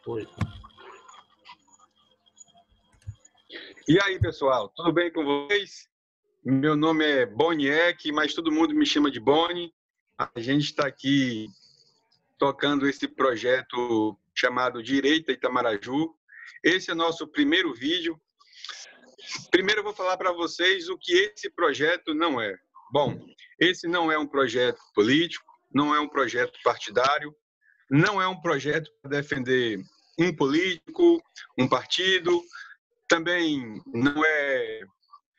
Foi. E aí, pessoal, tudo bem com vocês? Meu nome é Boniek, mas todo mundo me chama de Boni. A gente está aqui tocando esse projeto chamado Direita Itamaraju. Esse é o nosso primeiro vídeo. Primeiro eu vou falar para vocês o que esse projeto não é. Bom, esse não é um projeto político, não é um projeto partidário, não é um projeto para defender um político, um partido, também não é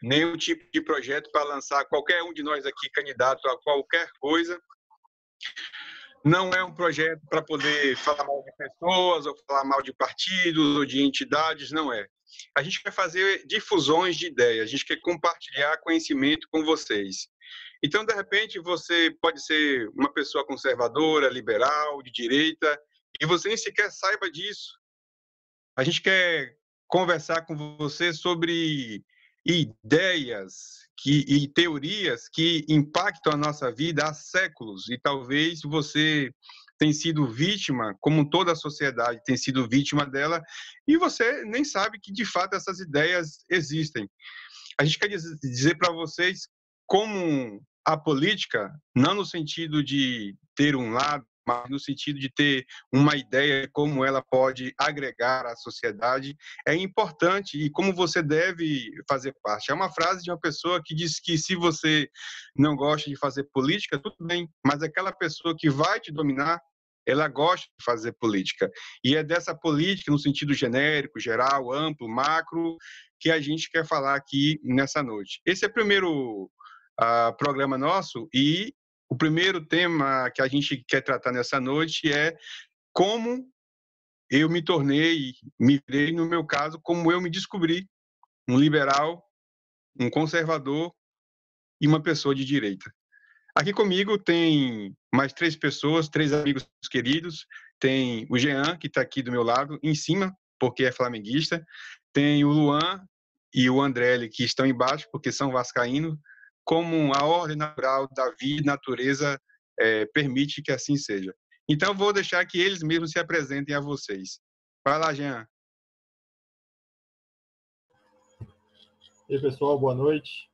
nenhum tipo de projeto para lançar qualquer um de nós aqui candidato a qualquer coisa. Não é um projeto para poder falar mal de pessoas, ou falar mal de partidos, ou de entidades, não é. A gente quer fazer difusões de ideias, a gente quer compartilhar conhecimento com vocês. Então, de repente, você pode ser uma pessoa conservadora, liberal, de direita, e você nem sequer saiba disso. A gente quer conversar com você sobre ideias e teorias que impactam a nossa vida há séculos. E talvez você tenha sido vítima, como toda a sociedade tem sido vítima dela, e você nem sabe que, de fato, essas ideias existem. A gente quer dizer para vocês como a política, não no sentido de ter um lado, mas no sentido de ter uma ideia de como ela pode agregar à sociedade, é importante e como você deve fazer parte. É uma frase de uma pessoa que diz que se você não gosta de fazer política, tudo bem, mas aquela pessoa que vai te dominar, ela gosta de fazer política. E é dessa política, no sentido genérico, geral, amplo, macro, que a gente quer falar aqui nessa noite. Esse é o primeiro programa nosso e o primeiro tema que a gente quer tratar nessa noite é como eu me tornei, me virei, no meu caso, como eu me descobri um liberal, um conservador e uma pessoa de direita. Aqui comigo tem mais 3 pessoas, 3 amigos queridos. Tem o Jean, que está aqui do meu lado, em cima, porque é flamenguista. Tem o Luan e o André, que estão embaixo, porque são vascaínos. Como a ordem natural da vida e natureza permite que assim seja. Então, vou deixar que eles mesmos se apresentem a vocês. Vai lá, Jean. E aí, pessoal, boa noite.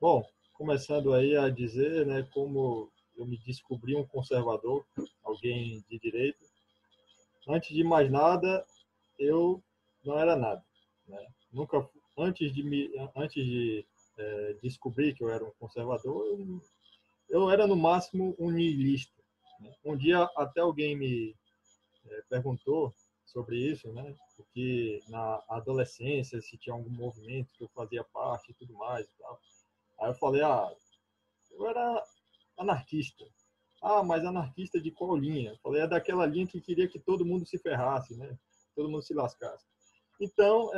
Bom, começando aí a dizer, né, como eu me descobri um conservador, alguém de direita. Antes de mais nada, eu não era nada, né? Nunca, antes de descobrir que eu era um conservador, eu era no máximo um niilista, né? Um dia até alguém me perguntou sobre isso, né? Porque na adolescência se tinha algum movimento que eu fazia parte e tudo mais e tal. Aí eu falei, eu era anarquista. Mas anarquista de qual linha? Eu falei, é daquela linha que queria que todo mundo se ferrasse, né? Todo mundo se lascasse. Então,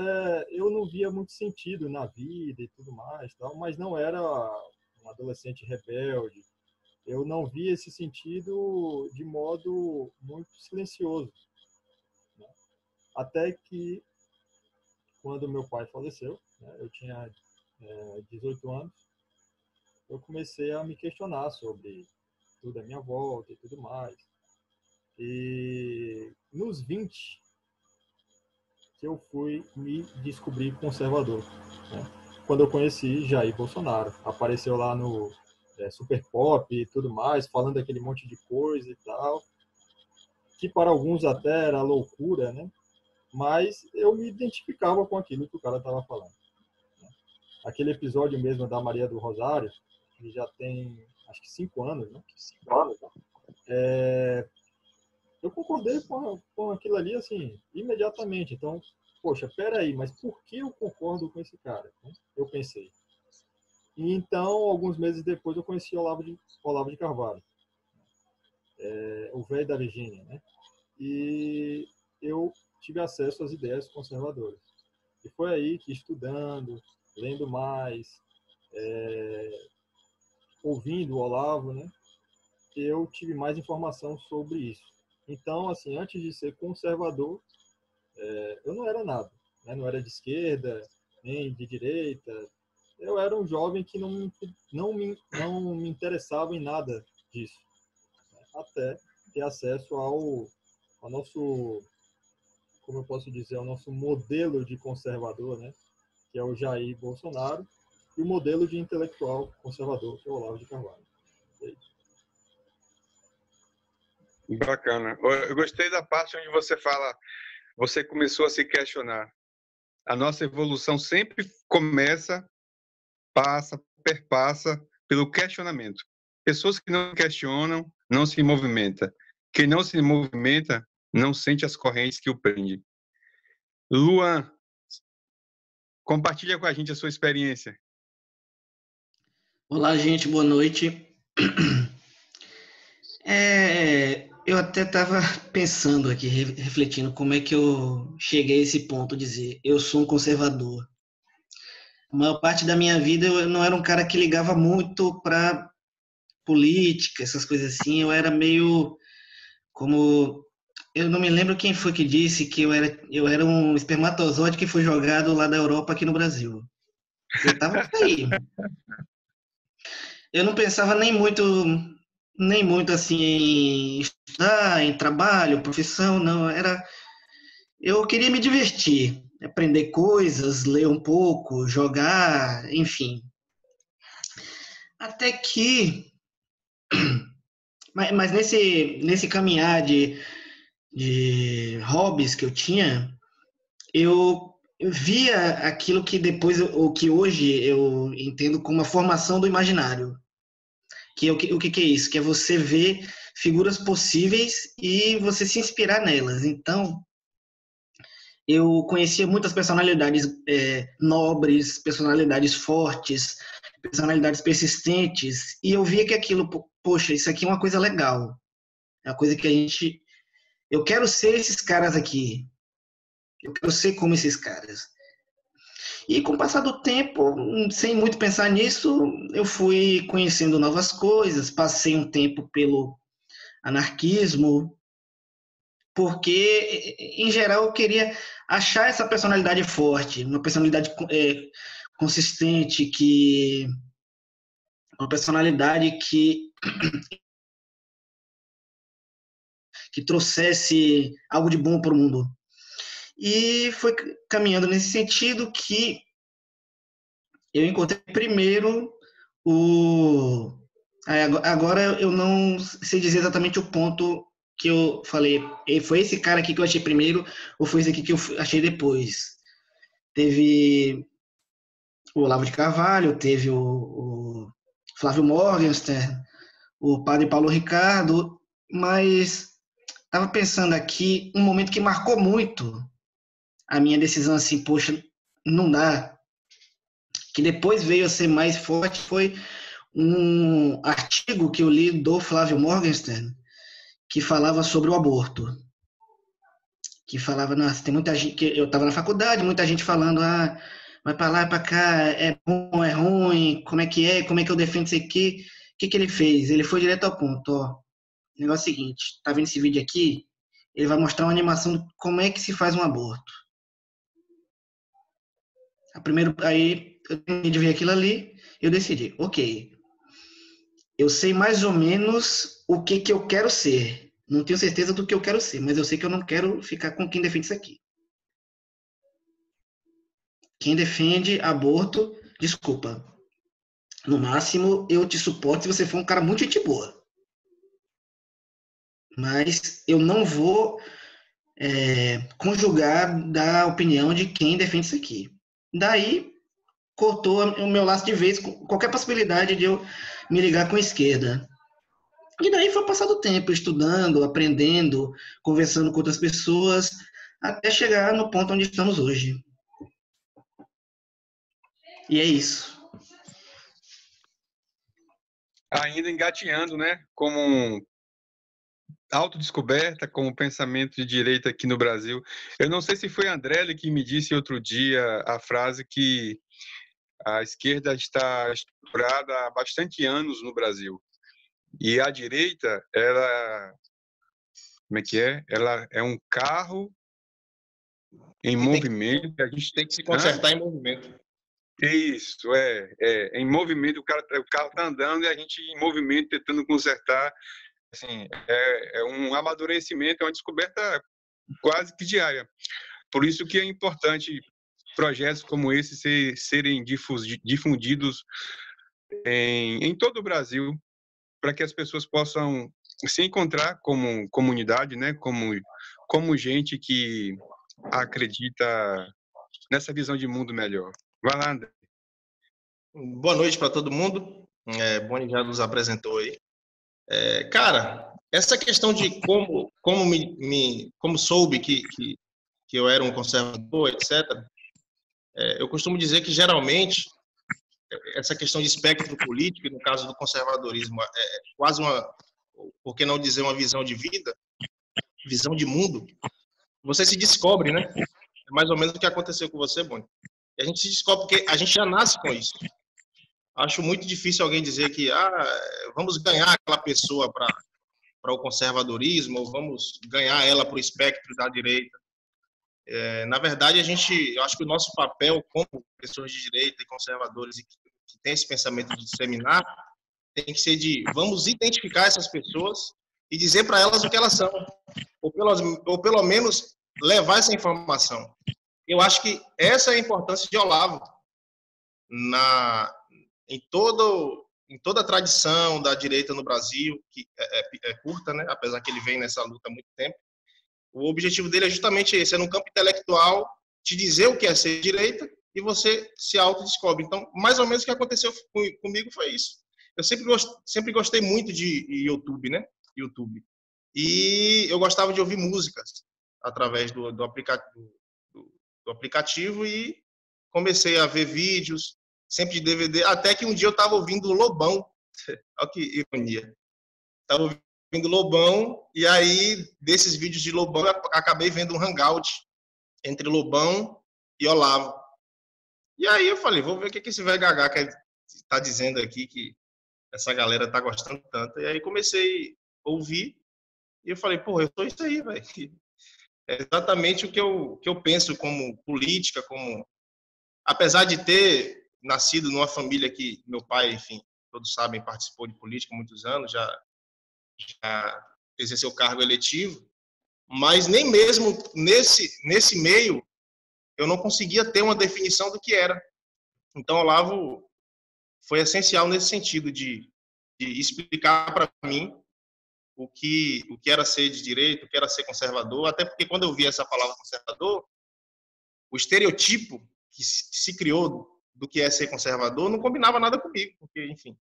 eu não via muito sentido na vida e tudo mais, tal, mas não era um adolescente rebelde. Eu não via esse sentido de modo muito silencioso, né? Até que, quando meu pai faleceu, né, eu tinha 18 anos, eu comecei a me questionar sobre tudo à minha volta e tudo mais. E nos 20 que eu fui me descobrir conservador, né? Quando eu conheci Jair Bolsonaro, apareceu lá no Super Pop e tudo mais, falando aquele monte de coisa e tal, que para alguns até era loucura, né? Mas eu me identificava com aquilo que o cara estava falando, né? Aquele episódio mesmo da Maria do Rosário, que já tem acho que 5 anos, né? 5 anos, né? Eu concordei com aquilo ali, assim, imediatamente. Então, poxa, peraí, mas por que eu concordo com esse cara? Eu pensei. E então, alguns meses depois, eu conheci Olavo de Carvalho, o velho da Virgínia, né? E eu tive acesso às ideias conservadoras. E foi aí que, estudando, lendo mais, ouvindo o Olavo, né, eu tive mais informação sobre isso. Então, assim, antes de ser conservador, eu não era nada, né? Não era de esquerda, nem de direita. Eu era um jovem que não me interessava em nada disso, né? Até ter acesso ao o nosso, como eu posso dizer, o nosso modelo de conservador, né? Que é o Jair Bolsonaro, e o modelo de intelectual conservador, que é o Olavo de Carvalho. É isso. Bacana. Eu gostei da parte onde você fala, você começou a se questionar. A nossa evolução sempre começa, passa, perpassa pelo questionamento. Pessoas que não questionam, não se movimentam. Quem não se movimenta, não sente as correntes que o prendem. Luan, compartilha com a gente a sua experiência. Olá, gente, boa noite. Eu até estava pensando aqui, refletindo como é que eu cheguei a esse ponto de dizer eu sou um conservador. A maior parte da minha vida eu não era um cara que ligava muito para política, essas coisas assim. Eu era meio como. Eu não me lembro quem foi que disse que eu era um espermatozoide que foi jogado lá da Europa aqui no Brasil. Eu estava por aí. Eu não pensava nem muito assim em estudar, em trabalho, profissão, não. Eu queria me divertir, aprender coisas, ler um pouco, jogar, enfim. Até que, mas nesse caminhar de hobbies que eu tinha, eu via aquilo que depois, o que hoje eu entendo como a formação do imaginário. O que é isso? Que é você ver figuras possíveis e você se inspirar nelas. Então, eu conhecia muitas personalidades nobres, personalidades fortes, personalidades persistentes, e eu via que aquilo, poxa, isso aqui é uma coisa legal. É uma coisa que eu quero ser esses caras aqui. Eu quero ser como esses caras. E com o passar do tempo, sem muito pensar nisso, eu fui conhecendo novas coisas, passei um tempo pelo anarquismo, porque, em geral, eu queria achar essa personalidade forte, uma personalidade consistente, uma personalidade que trouxesse algo de bom para o mundo. E foi caminhando nesse sentido que eu encontrei primeiro o. Agora eu não sei dizer exatamente o ponto que eu falei, foi esse cara aqui que eu achei primeiro ou foi esse aqui que eu achei depois. Teve o Olavo de Carvalho, teve o Flávio Morgenstern, o padre Paulo Ricardo, mas estava pensando aqui um momento que marcou muito a minha decisão assim, poxa, não dá, que depois veio a ser mais forte, foi um artigo que eu li do Flávio Morgenstern, que falava sobre o aborto. Que falava, nossa, tem muita gente, que eu estava na faculdade, muita gente falando, vai para lá, para cá, é bom, é ruim, como é, como é que eu defendo isso aqui. O que ele fez? Ele foi direto ao ponto, ó. O negócio é o seguinte, tá vendo esse vídeo aqui? Ele vai mostrar uma animação de como é que se faz um aborto. Aí eu terminei de ver aquilo ali, eu decidi, ok, eu sei mais ou menos o que eu quero ser. Não tenho certeza do que eu quero ser, mas eu sei que eu não quero ficar com quem defende isso aqui. Quem defende aborto, desculpa. No máximo, eu te suporto se você for um cara muito gente boa. Mas eu não vou conjugar da opinião de quem defende isso aqui. Daí, cortou o meu laço de vez, qualquer possibilidade de eu me ligar com a esquerda. E daí foi passado o tempo, estudando, aprendendo, conversando com outras pessoas, até chegar no ponto onde estamos hoje. E é isso. Ainda engateando, né? Como autodescoberta, como pensamento de direita aqui no Brasil. Eu não sei se foi a Andrelli que me disse outro dia a frase que a esquerda está estruturada há bastante anos no Brasil. E a direita, como é que é? Ela é um carro em movimento. A gente tem que se consertar em movimento. Isso, em movimento. O carro está andando e a gente em movimento tentando consertar Assim, é um amadurecimento, é uma descoberta quase que diária. Por isso que é importante projetos como esse serem difundidos em todo o Brasil, para que as pessoas possam se encontrar como comunidade, né? Como gente que acredita nessa visão de mundo melhor. Vai lá, André. Boa noite para todo mundo. Boni já nos apresentou aí. Cara, essa questão de como soube que eu era um conservador, etc. Eu costumo dizer que geralmente essa questão de espectro político, no caso do conservadorismo, é quase por que não dizer uma visão de vida, visão de mundo. Você se descobre, né? É mais ou menos o que aconteceu com você, Boni. E a gente se descobre porque a gente já nasce com isso. Acho muito difícil alguém dizer que vamos ganhar aquela pessoa para o conservadorismo, ou vamos ganhar ela para o espectro da direita. Na verdade, eu acho que o nosso papel como pessoas de direita e conservadores que tem esse pensamento de disseminar, tem que ser vamos identificar essas pessoas e dizer para elas o que elas são, ou pelo menos levar essa informação. Eu acho que essa é a importância de Olavo em toda a tradição da direita no Brasil, que é curta, né? Apesar que ele vem nessa luta há muito tempo. O objetivo dele é justamente esse, é no campo intelectual te dizer o que é ser direita e você se autodescobre. Então, mais ou menos o que aconteceu comigo foi isso. Eu sempre gostei muito de YouTube, né? YouTube. E eu gostava de ouvir músicas através do aplicativo e comecei a ver vídeos, sempre de DVD, até que um dia eu estava ouvindo Lobão. Olha que ironia. Estava ouvindo Lobão, e aí, desses vídeos de Lobão, eu acabei vendo um hangout entre Lobão e Olavo. E aí eu falei, vou ver o que esse velho gagá está dizendo aqui, que essa galera está gostando tanto. E aí comecei a ouvir, e eu falei, pô, eu sou isso aí, velho. É exatamente o que eu penso como política, apesar de ter nascido numa família que meu pai, enfim, todos sabem, participou de política há muitos anos, já exerceu cargo eletivo, mas nem mesmo nesse meio eu não conseguia ter uma definição do que era. Então, Olavo foi essencial nesse sentido de explicar para mim o que era ser de direita, o que era ser conservador, até porque quando eu vi essa palavra conservador, o estereotipo que se criou do que é ser conservador não combinava nada comigo, porque, enfim,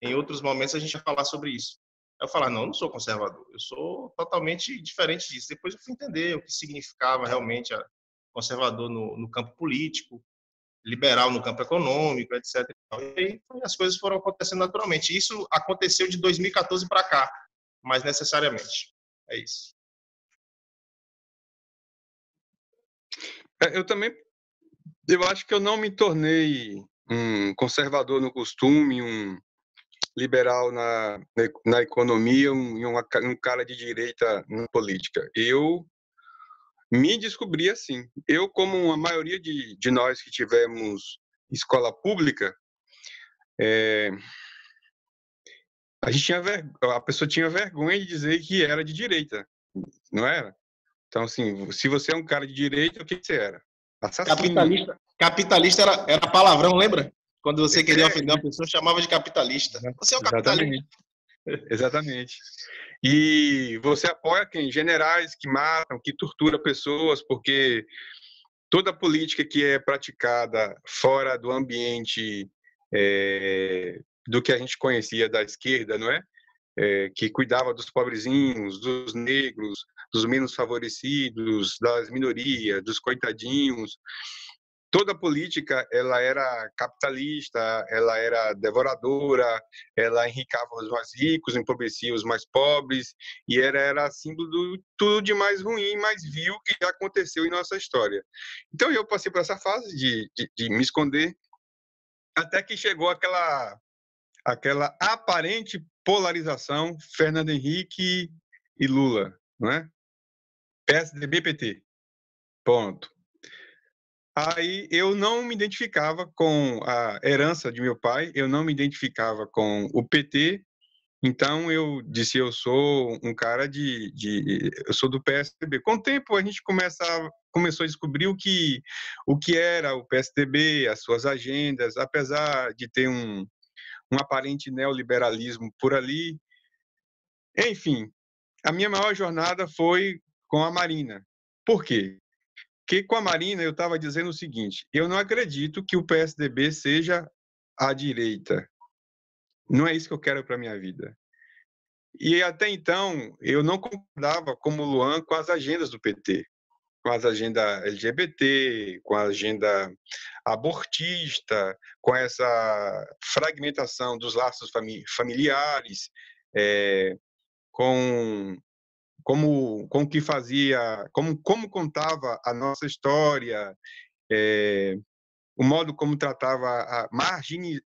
em outros momentos a gente vai falar sobre isso. Eu falar, não sou conservador, eu sou totalmente diferente disso. Depois eu fui entender o que significava realmente conservador no campo político, liberal no campo econômico, etc. E aí as coisas foram acontecendo naturalmente. Isso aconteceu de 2014 para cá, mais necessariamente. É isso. Eu acho que eu não me tornei um conservador no costume, um liberal na economia, um cara de direita na política. Eu me descobri assim. Eu, como a maioria de nós que tivemos escola pública, a pessoa tinha vergonha de dizer que era de direita, não era? Então, assim, se você é um cara de direita, o que você era? Assassino. Capitalista era palavrão, lembra? Quando você queria ofender uma pessoa, chamava de capitalista. Você é um capitalista. Exatamente. E você apoia quem? Generais que matam, que torturam pessoas, porque toda política que é praticada fora do ambiente do que a gente conhecia da esquerda, não é? Que cuidava dos pobrezinhos, dos negros, dos menos favorecidos, das minorias, dos coitadinhos. Toda política ela era capitalista, ela era devoradora, ela enricava os mais ricos, empobrecia os mais pobres, e era símbolo de tudo de mais ruim, mais vil que já aconteceu em nossa história. Então eu passei por essa fase de me esconder, até que chegou aquela aparente polarização Fernando Henrique e Lula, não é? PSDB, PT. Ponto. Aí eu não me identificava com a herança de meu pai, eu não me identificava com o PT Então eu disse, eu sou um cara eu sou do PSDB. Com o tempo a gente começou a descobrir o que era o PSDB, as suas agendas, apesar de ter um aparente neoliberalismo por ali. Enfim, a minha maior jornada foi com a Marina. Por quê? Porque com a Marina eu estava dizendo o seguinte: eu não acredito que o PSDB seja à direita. Não é isso que eu quero para minha vida. E até então eu não concordava, como Luan, com as agendas do PT, com as agendas LGBT, com a agenda abortista, com essa fragmentação dos laços familiares, com como que fazia, como contava a nossa história, o modo como tratava,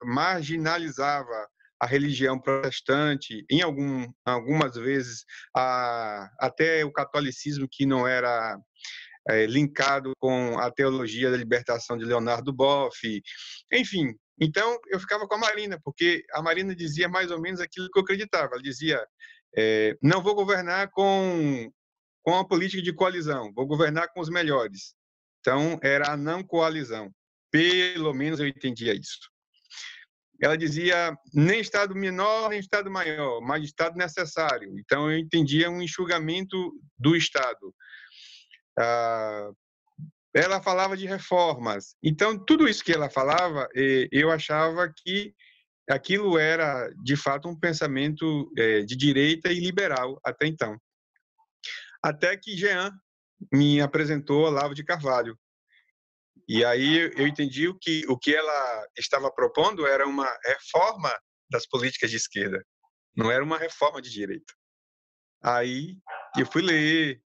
marginalizava a religião protestante, algumas vezes até o catolicismo, que não era linkado com a teologia da libertação de Leonardo Boff, enfim. Então eu ficava com a Marina, porque a Marina dizia mais ou menos aquilo que eu acreditava. Ela dizia: não vou governar com a política de coalizão, vou governar com os melhores. Então era a não coalizão. Pelo menos eu entendia isso. Ela dizia: nem Estado menor, nem Estado maior, mas Estado necessário. Então eu entendia um enxugamento do Estado. Ela falava de reformas. Então tudo isso que ela falava, eu achava que aquilo era de fato um pensamento de direita e liberal até então. Até que Jean me apresentou Olavo de Carvalho. E aí eu entendi o que ela estava propondo era uma reforma das políticas de esquerda, não era uma reforma de direita. Aí eu fui ler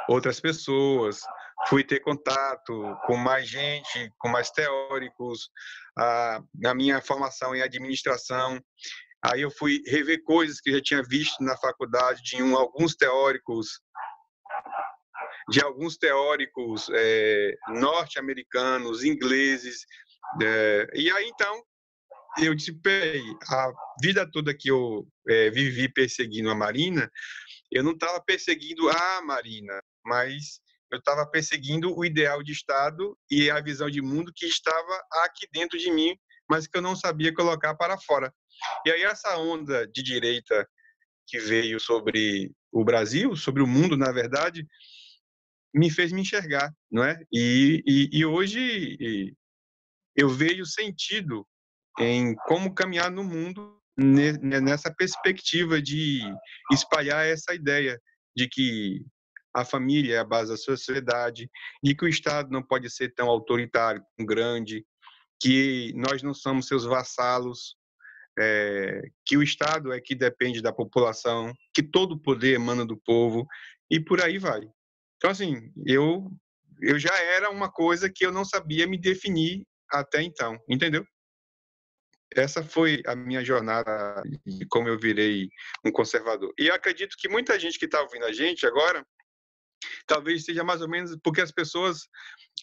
outras pessoas, fui ter contato com mais gente, com mais teóricos, na minha formação em administração. Aí eu fui rever coisas que eu já tinha visto na faculdade de alguns teóricos norte-americanos, ingleses. E aí, então, eu disse: peraí, a vida toda que eu vivi perseguindo a Marina, eu não estava perseguindo a Marina, mas eu estava perseguindo o ideal de Estado e a visão de mundo que estava aqui dentro de mim, mas que eu não sabia colocar para fora. E aí essa onda de direita que veio sobre o Brasil, sobre o mundo, na verdade, me fez me enxergar, não é? E hoje eu vejo sentido em como caminhar no mundo nessa perspectiva de espalhar essa ideia de que a família é a base da sociedade, de que o Estado não pode ser tão autoritário, tão grande, que nós não somos seus vassalos, que o Estado é que depende da população, que todo o poder emana do povo, e por aí vai. Então, assim, eu já era uma coisa que eu não sabia me definir até então, entendeu? Essa foi a minha jornada de como eu virei um conservador. E eu acredito que muita gente que está ouvindo a gente agora, talvez seja mais ou menos porque as pessoas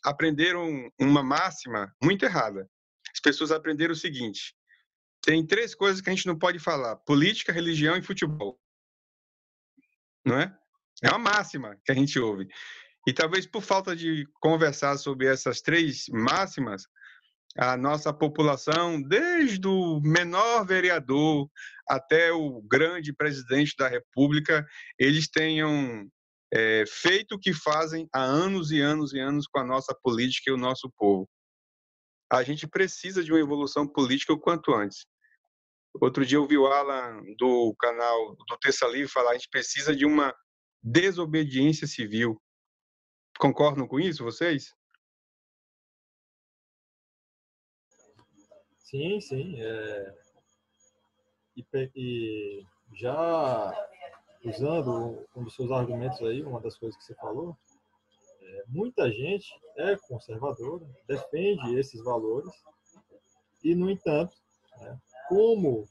aprenderam uma máxima muito errada. As pessoas aprenderam o seguinte: tem 3 coisas que a gente não pode falar: política, religião e futebol. Não é? É uma máxima que a gente ouve. E talvez por falta de conversar sobre essas 3 máximas, a nossa população, desde o menor vereador até o grande presidente da República, eles tenham feito o que fazem há anos e anos e anos com a nossa política e o nosso povo. A gente precisa de uma evolução política o quanto antes. Outro dia eu vi o Alan, do canal do Terça Livre, falar: a gente precisa de uma desobediência civil. Concordam com isso, vocês? Sim, sim. E já usando um dos seus argumentos aí, uma das coisas que você falou, muita gente é conservadora, defende esses valores, e, no entanto, né, como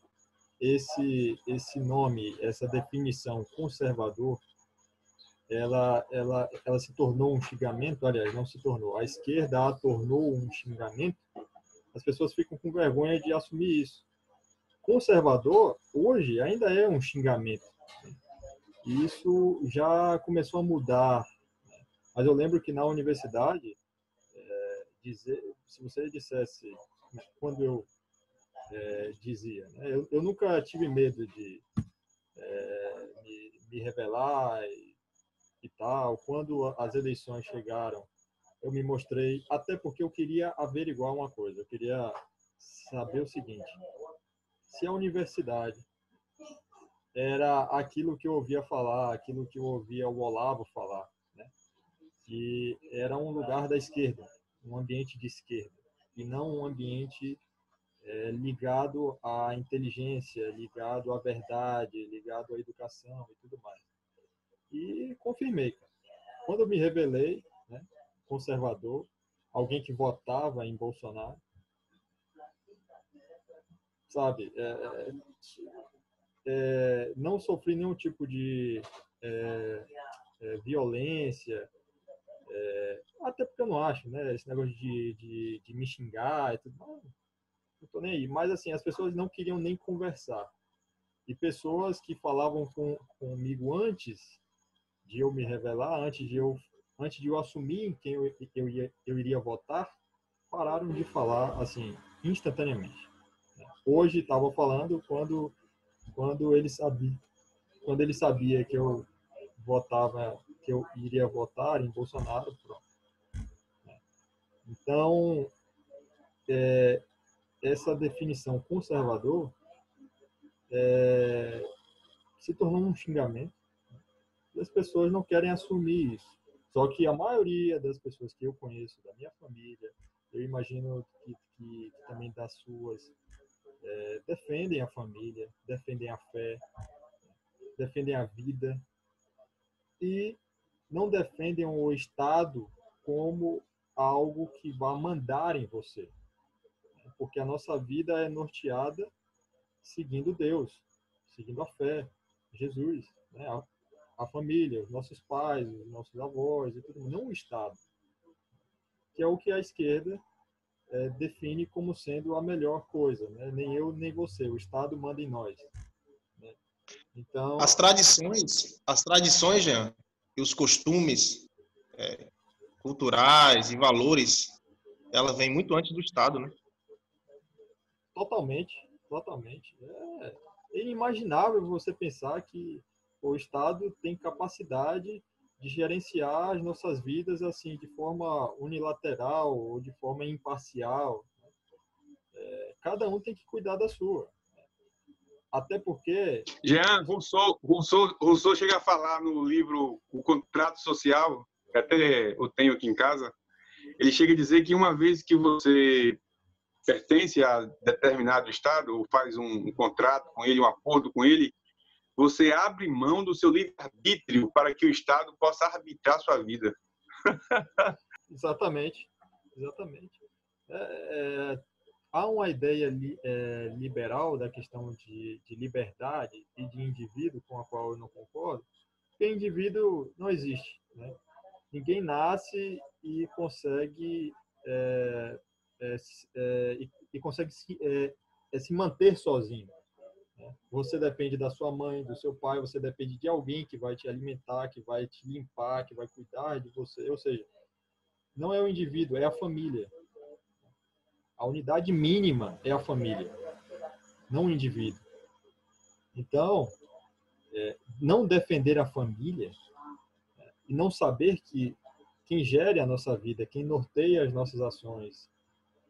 esse nome, essa definição conservador, ela se tornou um xingamento, aliás, não se tornou, a esquerda a tornou um xingamento, as pessoas ficam com vergonha de assumir isso. conservador, hoje, ainda é um xingamento. E isso já começou a mudar. Mas eu lembro que na universidade, se você dissesse, quando eu dizia, né, eu nunca tive medo de me rebelar e tal. Quando as eleições chegaram, eu me mostrei, até porque eu queria averiguar uma coisa. Eu queria saber o seguinte: se a universidade era aquilo que eu ouvia falar, aquilo que eu ouvia o Olavo falar, né? Que era um lugar da esquerda, um ambiente de esquerda, e não um ambiente ligado à inteligência, ligado à verdade, ligado à educação e tudo mais. E confirmei, cara. Quando eu me rebelei, né, conservador, alguém que votava em Bolsonaro, sabe, não sofri nenhum tipo de violência, até porque eu não acho, né, esse negócio de me xingar e tudo, não tô nem aí. Mas, assim, as pessoas não queriam nem conversar. E pessoas que falavam comigo antes de eu me revelar, antes de eu assumir em quem eu iria votar, pararam de falar, assim, instantaneamente. Hoje estava falando quando ele sabia que eu votava, que eu iria votar em Bolsonaro, pronto. Então, essa definição conservador se tornou um xingamento e as pessoas não querem assumir isso. Só que a maioria das pessoas que eu conheço, da minha família, eu imagino que também das suas, defendem a família, defendem a fé, defendem a vida e não defendem o Estado como algo que vai mandar em você. Porque a nossa vida é norteada seguindo Deus, seguindo a fé, Jesus, né? A família, os nossos pais, os nossos avós, e tudo, não o Estado, que é o que a esquerda define como sendo a melhor coisa, né? Nem eu nem você, o Estado manda em nós, né? Então, As tradições, Jean, e os costumes culturais e valores, ela vem muito antes do Estado, né? totalmente, é inimaginável você pensar que o Estado tem capacidade de gerenciar as nossas vidas assim de forma unilateral ou de forma imparcial. Cada um tem que cuidar da sua. Até porque... Jean, Rousseau chega a falar no livro O Contrato Social, que até eu tenho aqui em casa, ele chega a dizer que uma vez que você pertence a determinado Estado, ou faz um contrato com ele, um acordo com ele, você abre mão do seu livre-arbítrio para que o Estado possa arbitrar sua vida. Exatamente. Há uma ideia liberal da questão de liberdade e de indivíduo com a qual eu não concordo, porque indivíduo não existe, né? Ninguém nasce e consegue consegue se manter sozinho, né? Você depende da sua mãe, do seu pai, você depende de alguém que vai te alimentar, que vai te limpar, que vai cuidar de você. Ou seja, não é o indivíduo, é a família. A unidade mínima é a família, não o indivíduo. Então, não defender a família e não saber que quem gere a nossa vida, quem norteia as nossas ações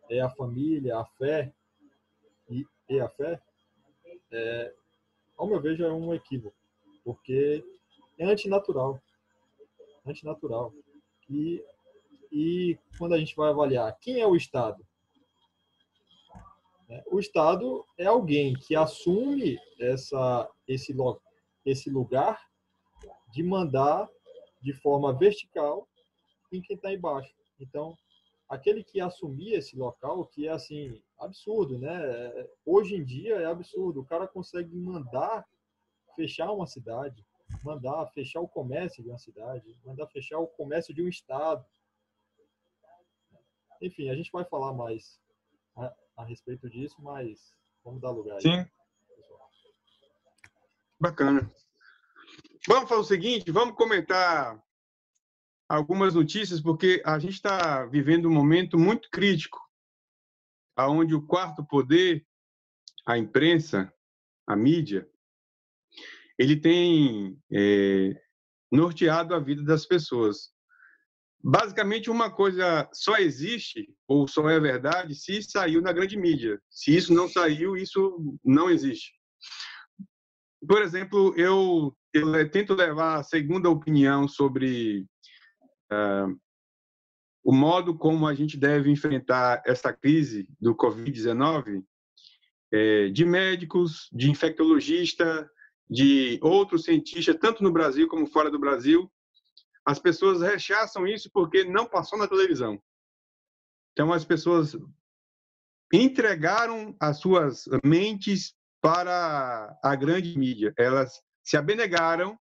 é a família, a fé e a fé, ao meu ver, já é um equívoco, porque é antinatural. E quando a gente vai avaliar quem é o Estado, o Estado é alguém que assume esse lugar de mandar de forma vertical em quem está embaixo. Então, aquele que assumir esse local, que é assim, absurdo, né? Hoje em dia é absurdo. O cara consegue mandar fechar uma cidade, mandar fechar o comércio de uma cidade, mandar fechar o comércio de um estado. Enfim, a gente vai falar mais a respeito disso, mas vamos dar lugar aí. Sim. Bacana. Vamos fazer o seguinte, vamos comentar algumas notícias, porque a gente está vivendo um momento muito crítico, onde o quarto poder, a imprensa, a mídia, ele tem norteado a vida das pessoas. Basicamente, uma coisa só existe, ou só é verdade, se saiu na grande mídia. Se isso não saiu, isso não existe. Por exemplo, eu tento levar a segunda opinião sobre o modo como a gente deve enfrentar essa crise do Covid-19, de médicos, de infectologista, de outros cientistas, tanto no Brasil como fora do Brasil. As pessoas rechaçam isso porque não passou na televisão. Então, as pessoas entregaram as suas mentes para a grande mídia. Elas se abnegaram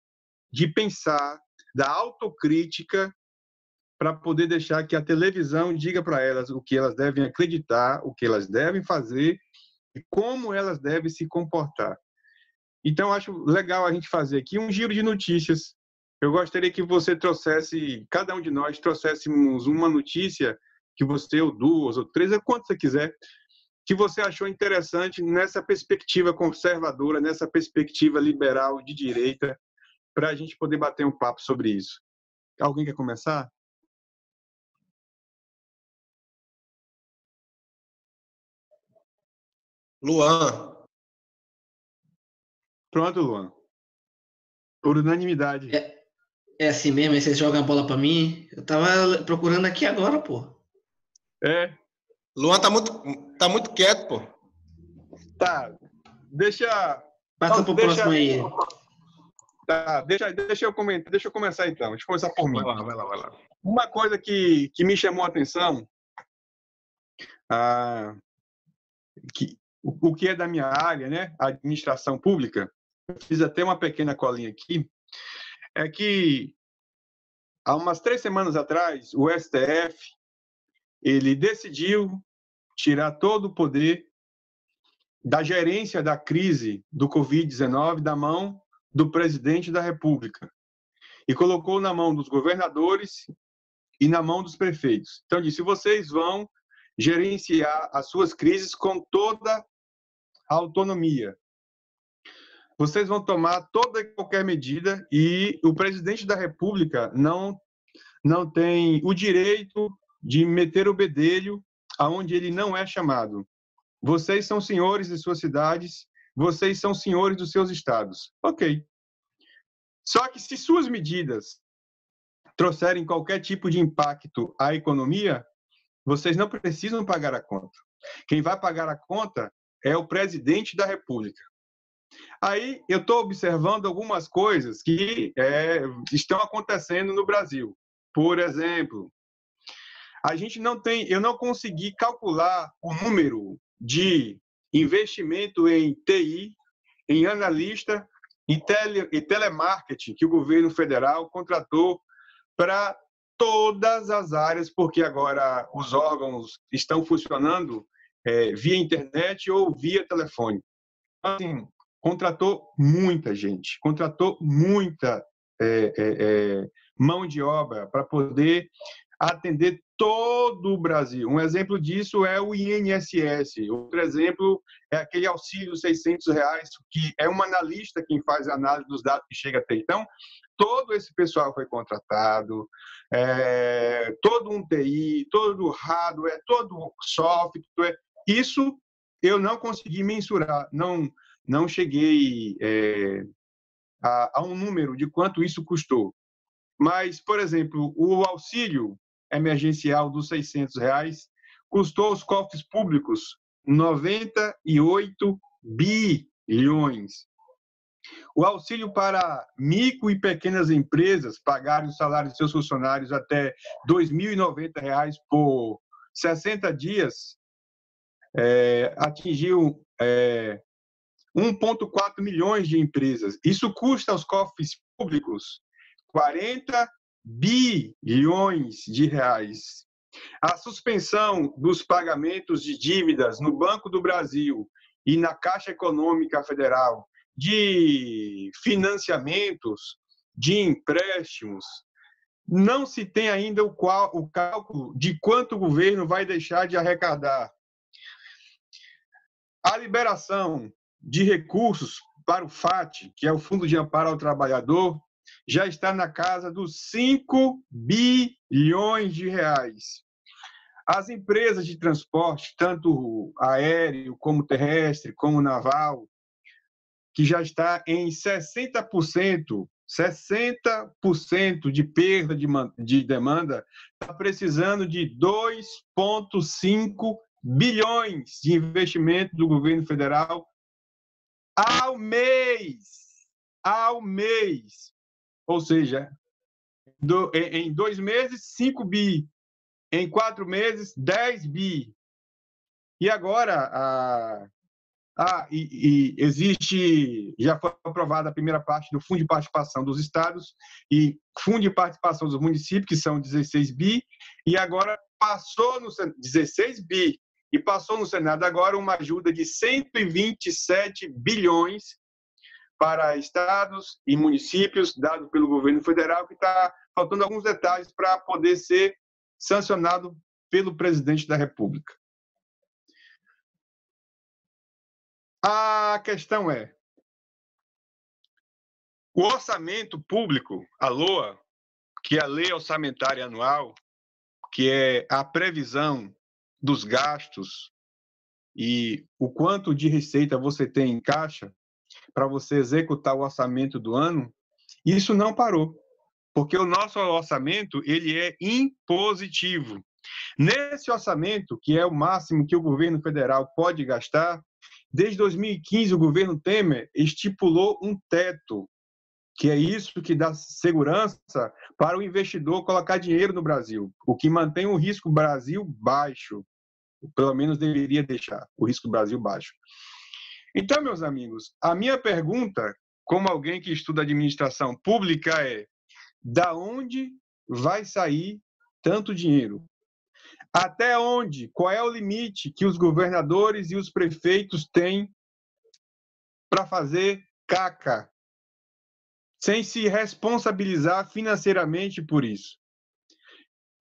de pensar, da autocrítica, para poder deixar que a televisão diga para elas o que elas devem acreditar, o que elas devem fazer e como elas devem se comportar. Então, acho legal a gente fazer aqui um giro de notícias. Eu gostaria que você trouxesse, cada um de nós trouxéssemos uma notícia que você, ou duas, ou três, ou quanto você quiser, que você achou interessante nessa perspectiva conservadora, nessa perspectiva liberal de direita, para a gente poder bater um papo sobre isso. Alguém quer começar? Luan. Pronto, Luan. Por unanimidade. É assim mesmo, aí vocês jogam a bola pra mim. Eu tava procurando aqui agora, pô. Luan tá muito quieto, pô. Tá. Deixa próximo aí. Tá, deixa eu comentar, deixa eu começar então. Deixa eu começar por mim. Vai lá. Uma coisa que me chamou a atenção, o que é da minha área, né, a administração pública, eu fiz até uma pequena colinha aqui, é que há umas 3 semanas atrás, o STF, ele decidiu tirar todo o poder da gerência da crise do Covid-19 da mão do presidente da República e colocou na mão dos governadores e na mão dos prefeitos. Então, disse, vocês vão gerenciar as suas crises com toda a autonomia. Vocês vão tomar toda e qualquer medida e o presidente da República não tem o direito de meter o bedelho aonde ele não é chamado. Vocês são senhores de suas cidades, vocês são senhores dos seus estados. Ok. Só que se suas medidas trouxerem qualquer tipo de impacto à economia, vocês não precisam pagar a conta. Quem vai pagar a conta é o presidente da República. Aí eu estou observando algumas coisas que estão acontecendo no Brasil. Por exemplo, eu não consegui calcular o número de investimento em TI, em analista e telemarketing que o governo federal contratou para todas as áreas, porque agora os órgãos estão funcionando via internet ou via telefone. Assim, contratou muita gente, contratou muita mão de obra para poder atender todo o Brasil. Um exemplo disso é o INSS. Outro exemplo é aquele auxílio de R$600, que é um analista quem faz a análise dos dados que chega até então. Todo esse pessoal foi contratado, todo um TI, todo o hardware, todo o software. Isso eu não consegui mensurar, não cheguei a um número de quanto isso custou. Mas, por exemplo, o auxílio emergencial dos R$600 custou aos cofres públicos 98 bilhões. O auxílio para micro e pequenas empresas pagarem o salário de seus funcionários até R$2.090 por 60 dias atingiu 1,4 milhões de empresas. Isso custa aos cofres públicos 40 bilhões de reais. A suspensão dos pagamentos de dívidas no Banco do Brasil e na Caixa Econômica Federal de financiamentos, de empréstimos, não se tem ainda o cálculo de quanto o governo vai deixar de arrecadar. A liberação de recursos para o FAT, que é o Fundo de Amparo ao Trabalhador, já está na casa dos 5 bilhões de reais. As empresas de transporte, tanto aéreo, como terrestre, como naval, que já está em 60% de perda de demanda, está precisando de 2,5 bilhões de investimento do governo federal ao mês. Ou seja, em 2 meses, 5 bi. Em 4 meses, 10 bi. E agora, existe, já foi aprovada a primeira parte do Fundo de Participação dos Estados e Fundo de Participação dos Municípios, que são 16 bi, e agora passou no 16 bi, e passou no Senado agora uma ajuda de 127 bilhões para estados e municípios, dado pelo governo federal, que está faltando alguns detalhes para poder ser sancionado pelo presidente da República. A questão é, o orçamento público, a LOA, que é a Lei Orçamentária Anual, que é a previsão dos gastos e o quanto de receita você tem em caixa para você executar o orçamento do ano, isso não parou, porque o nosso orçamento ele é impositivo. Nesse orçamento, que é o máximo que o governo federal pode gastar, desde 2015 o governo Temer estipulou um teto, que é isso que dá segurança para o investidor colocar dinheiro no Brasil, o que mantém o risco Brasil baixo, pelo menos deveria deixar o risco Brasil baixo. Então, meus amigos, a minha pergunta, como alguém que estuda administração pública, é: da onde vai sair tanto dinheiro? Até onde? Qual é o limite que os governadores e os prefeitos têm para fazer caca, sem se responsabilizar financeiramente por isso?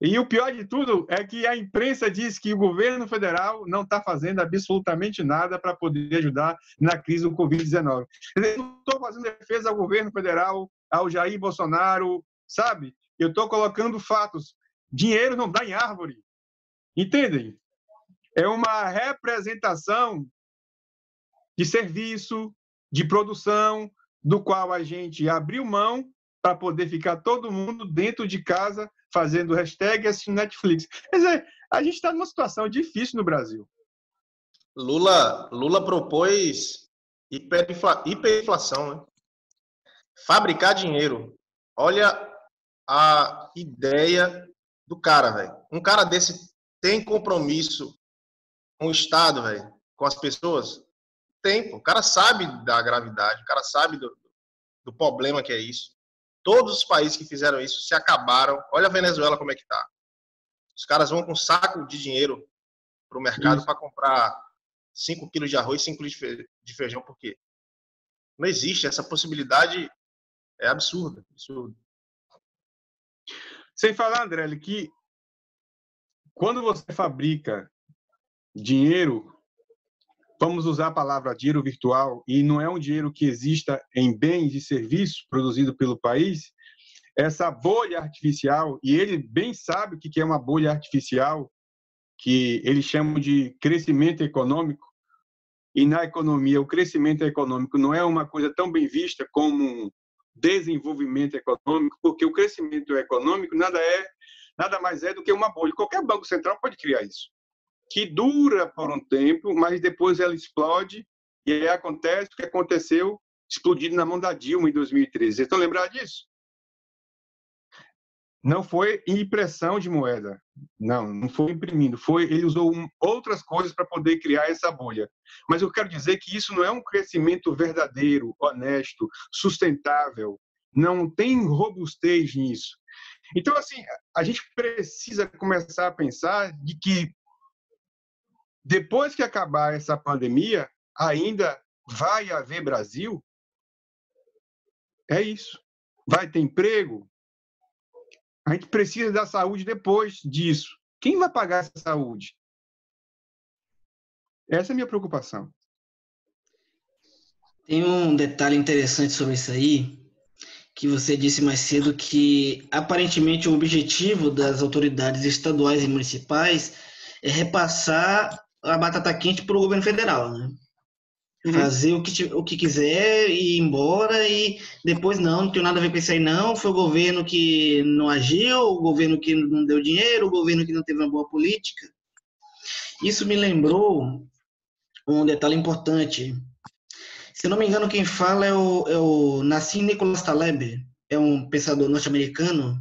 E o pior de tudo é que a imprensa diz que o governo federal não está fazendo absolutamente nada para poder ajudar na crise do Covid-19. Eu não estou fazendo defesa ao governo federal, ao Jair Bolsonaro, sabe? Eu estou colocando fatos. Dinheiro não dá em árvore. Entendem? É uma representação de serviço, de produção, do qual a gente abriu mão para poder ficar todo mundo dentro de casa fazendo hashtag assistindo Netflix. Quer dizer, a gente está numa situação difícil no Brasil. Lula propôs hiperinflação, né? Fabricar dinheiro. Olha a ideia do cara, velho. Um cara desse tem compromisso com o Estado, velho, com as pessoas? Tem, pô. O cara sabe da gravidade, o cara sabe do problema que é isso. Todos os países que fizeram isso se acabaram. Olha a Venezuela como é que tá. Os caras vão com um saco de dinheiro pro mercado para comprar 5 quilos de arroz, 5 quilos de feijão, por quê? Não existe. Essa possibilidade é absurda. Absurda. Sem falar, André, que quando você fabrica dinheiro, vamos usar a palavra dinheiro virtual, e não é um dinheiro que exista em bens e serviços produzidos pelo país, essa bolha artificial, e ele bem sabe o que é uma bolha artificial, que eles chamam de crescimento econômico, e na economia o crescimento econômico não é uma coisa tão bem vista como um desenvolvimento econômico, porque o crescimento econômico nada mais é do que uma bolha. Qualquer banco central pode criar isso, que dura por um tempo, mas depois ela explode, e aí acontece o que aconteceu explodindo na mão da Dilma em 2013. Vocês estão lembrados disso? Não foi impressão de moeda, não foi imprimindo, ele usou outras coisas para poder criar essa bolha. Mas eu quero dizer que isso não é um crescimento verdadeiro, honesto, sustentável, não tem robustez nisso. Então, assim, a gente precisa começar a pensar de que depois que acabar essa pandemia, ainda vai haver Brasil, É isso. Vai ter emprego? A gente precisa da saúde depois disso. Quem vai pagar essa saúde? Essa é a minha preocupação. Tem um detalhe interessante sobre isso aí, que você disse mais cedo, que aparentemente o objetivo das autoridades estaduais e municipais é repassar a batata quente para o governo federal, né? Fazer o que quiser e ir embora e depois não tem nada a ver com isso aí não, foi o governo que não agiu, o governo que não deu dinheiro, o governo que não teve uma boa política. Isso me lembrou um detalhe importante. Se eu não me engano, quem fala é o Nassim Nicholas Taleb, é um pensador norte-americano,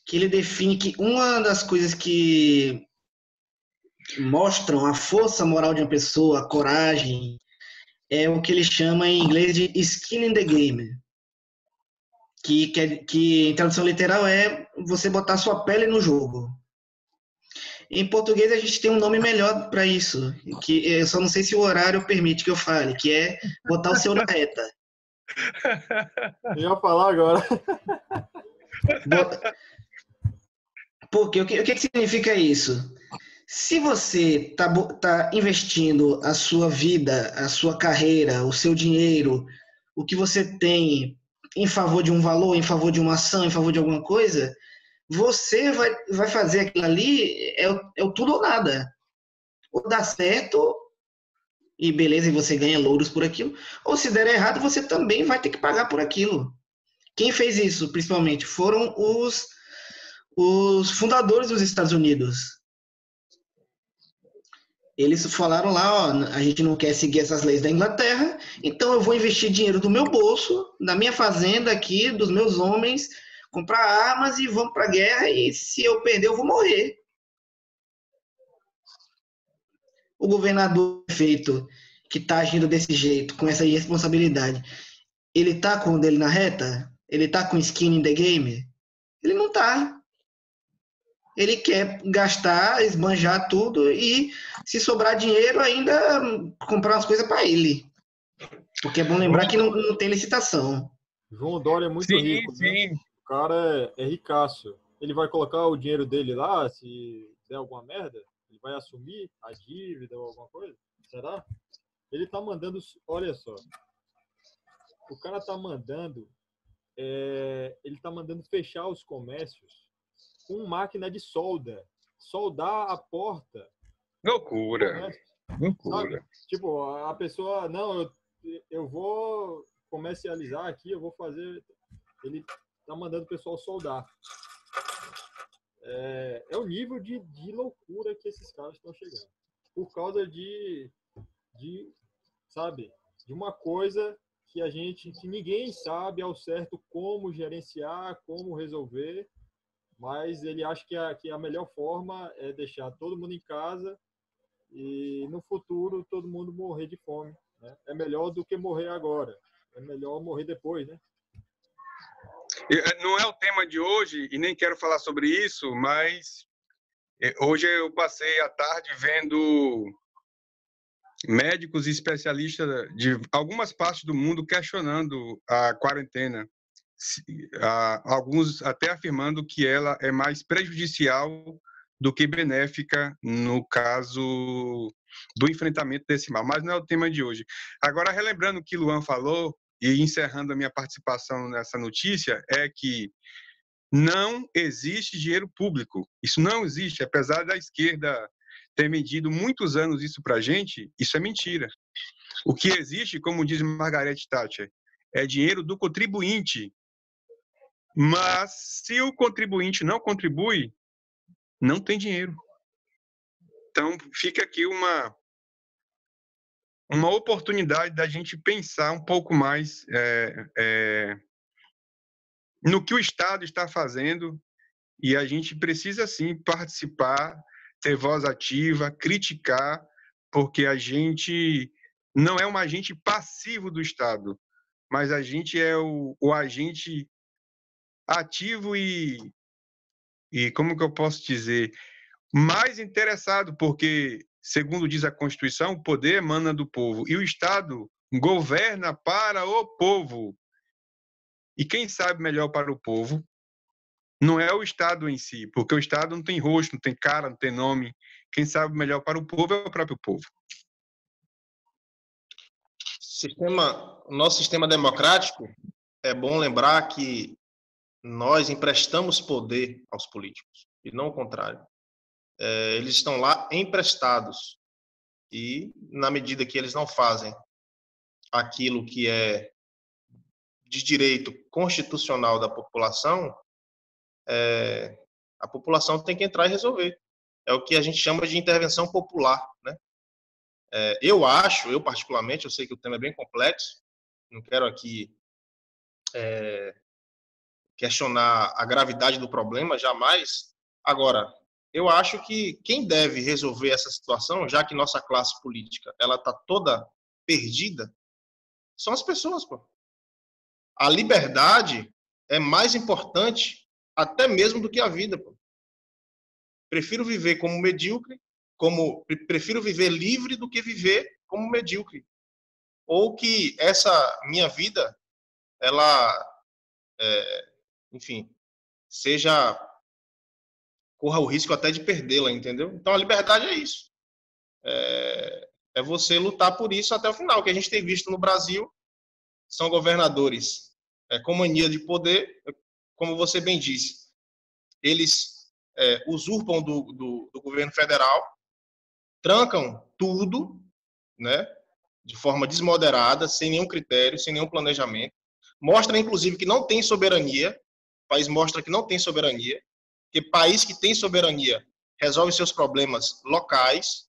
que ele define que uma das coisas que mostram a força moral de uma pessoa, a coragem, é o que ele chama em inglês de skin in the game, que em tradução literal é você botar sua pele no jogo. Em português a gente tem um nome melhor para isso, que eu só não sei se o horário permite que eu fale, que é botar o seu na reta. Eu ia falar agora. Porque o que significa isso? Se você tá investindo a sua vida, a sua carreira, o seu dinheiro, o que você tem em favor de um valor, em favor de uma ação, em favor de alguma coisa, você vai fazer aquilo ali, é o tudo ou nada. Ou dá certo, e beleza, e você ganha louros por aquilo, ou se der errado, você também vai ter que pagar por aquilo. Quem fez isso, principalmente, foram os fundadores dos Estados Unidos. Eles falaram lá, ó, a gente não quer seguir essas leis da Inglaterra, então eu vou investir dinheiro do meu bolso, da minha fazenda aqui, dos meus homens, comprar armas e vamos para a guerra, e se eu perder, eu vou morrer. O governador prefeito que está agindo desse jeito, com essa irresponsabilidade, ele tá com o dele na reta? Ele tá com skin in the game? Ele não tá. Ele quer gastar, esbanjar tudo e, se sobrar dinheiro, ainda comprar umas coisas para ele. Porque é bom lembrar que não tem licitação. João Dória é muito rico, né? O cara é ricaço. Ele vai colocar o dinheiro dele lá, se der alguma merda? Ele vai assumir a dívida ou alguma coisa? Será? Ele tá mandando... Olha só. O cara tá mandando... ele tá mandando fechar os comércios com máquina de solda. Soldar a porta. Loucura. Loucura. Sabe? Tipo, a pessoa... Não, eu vou comercializar aqui, eu vou fazer... Ele tá mandando o pessoal soldar. É o nível de loucura que esses caras estão chegando. Por causa sabe, de uma coisa que ninguém sabe ao certo como gerenciar, como resolver, mas ele acha que a melhor forma é deixar todo mundo em casa e no futuro todo mundo morrer de fome, né? É melhor do que morrer agora. É melhor morrer depois, né? Não é o tema de hoje e nem quero falar sobre isso, mas hoje eu passei a tarde vendo médicos e especialistas de algumas partes do mundo questionando a quarentena. Alguns até afirmando que ela é mais prejudicial do que benéfica no caso do enfrentamento desse mal. Mas não é o tema de hoje. Agora, relembrando o que Luan falou, e encerrando a minha participação nessa notícia, é que não existe dinheiro público. Isso não existe. Apesar da esquerda ter medido muitos anos isso para a gente, isso é mentira. O que existe, como diz Margaret Thatcher, é dinheiro do contribuinte. Mas se o contribuinte não contribui, não tem dinheiro. Então, fica aqui uma oportunidade da gente pensar um pouco mais no que o Estado está fazendo, e a gente precisa, sim, participar, ter voz ativa, criticar, porque a gente não é um agente passivo do Estado, mas a gente é o agente ativo e como que eu posso dizer, mais interessado, porque, segundo diz a Constituição, o poder emana do povo, e o Estado governa para o povo. E quem sabe melhor para o povo não é o Estado em si, porque o Estado não tem rosto, não tem cara, não tem nome. Quem sabe melhor para o povo é o próprio povo. O nosso sistema democrático, é bom lembrar que nós emprestamos poder aos políticos, e não o contrário. Eles estão lá emprestados, e na medida que eles não fazem aquilo que é de direito constitucional da população, a população tem que entrar e resolver. É o que a gente chama de intervenção popular, né? Eu particularmente, eu sei que o tema é bem complexo, não quero aqui questionar a gravidade do problema, jamais. Agora, eu acho que quem deve resolver essa situação, já que nossa classe política ela está toda perdida, são as pessoas, pô. A liberdade é mais importante até mesmo do que a vida, pô. Prefiro viver como medíocre, prefiro viver livre do que viver como medíocre. Ou que essa minha vida, ela, enfim, corra o risco até de perdê-la, entendeu? Então a liberdade é isso. É você lutar por isso até o final. O que a gente tem visto no Brasil são governadores com mania de poder, como você bem disse. Eles usurpam do governo federal, trancam tudo, né, de forma desmoderada, sem nenhum critério, sem nenhum planejamento. Mostra, inclusive, que não tem soberania. O país mostra que não tem soberania, que país que tem soberania resolve seus problemas locais.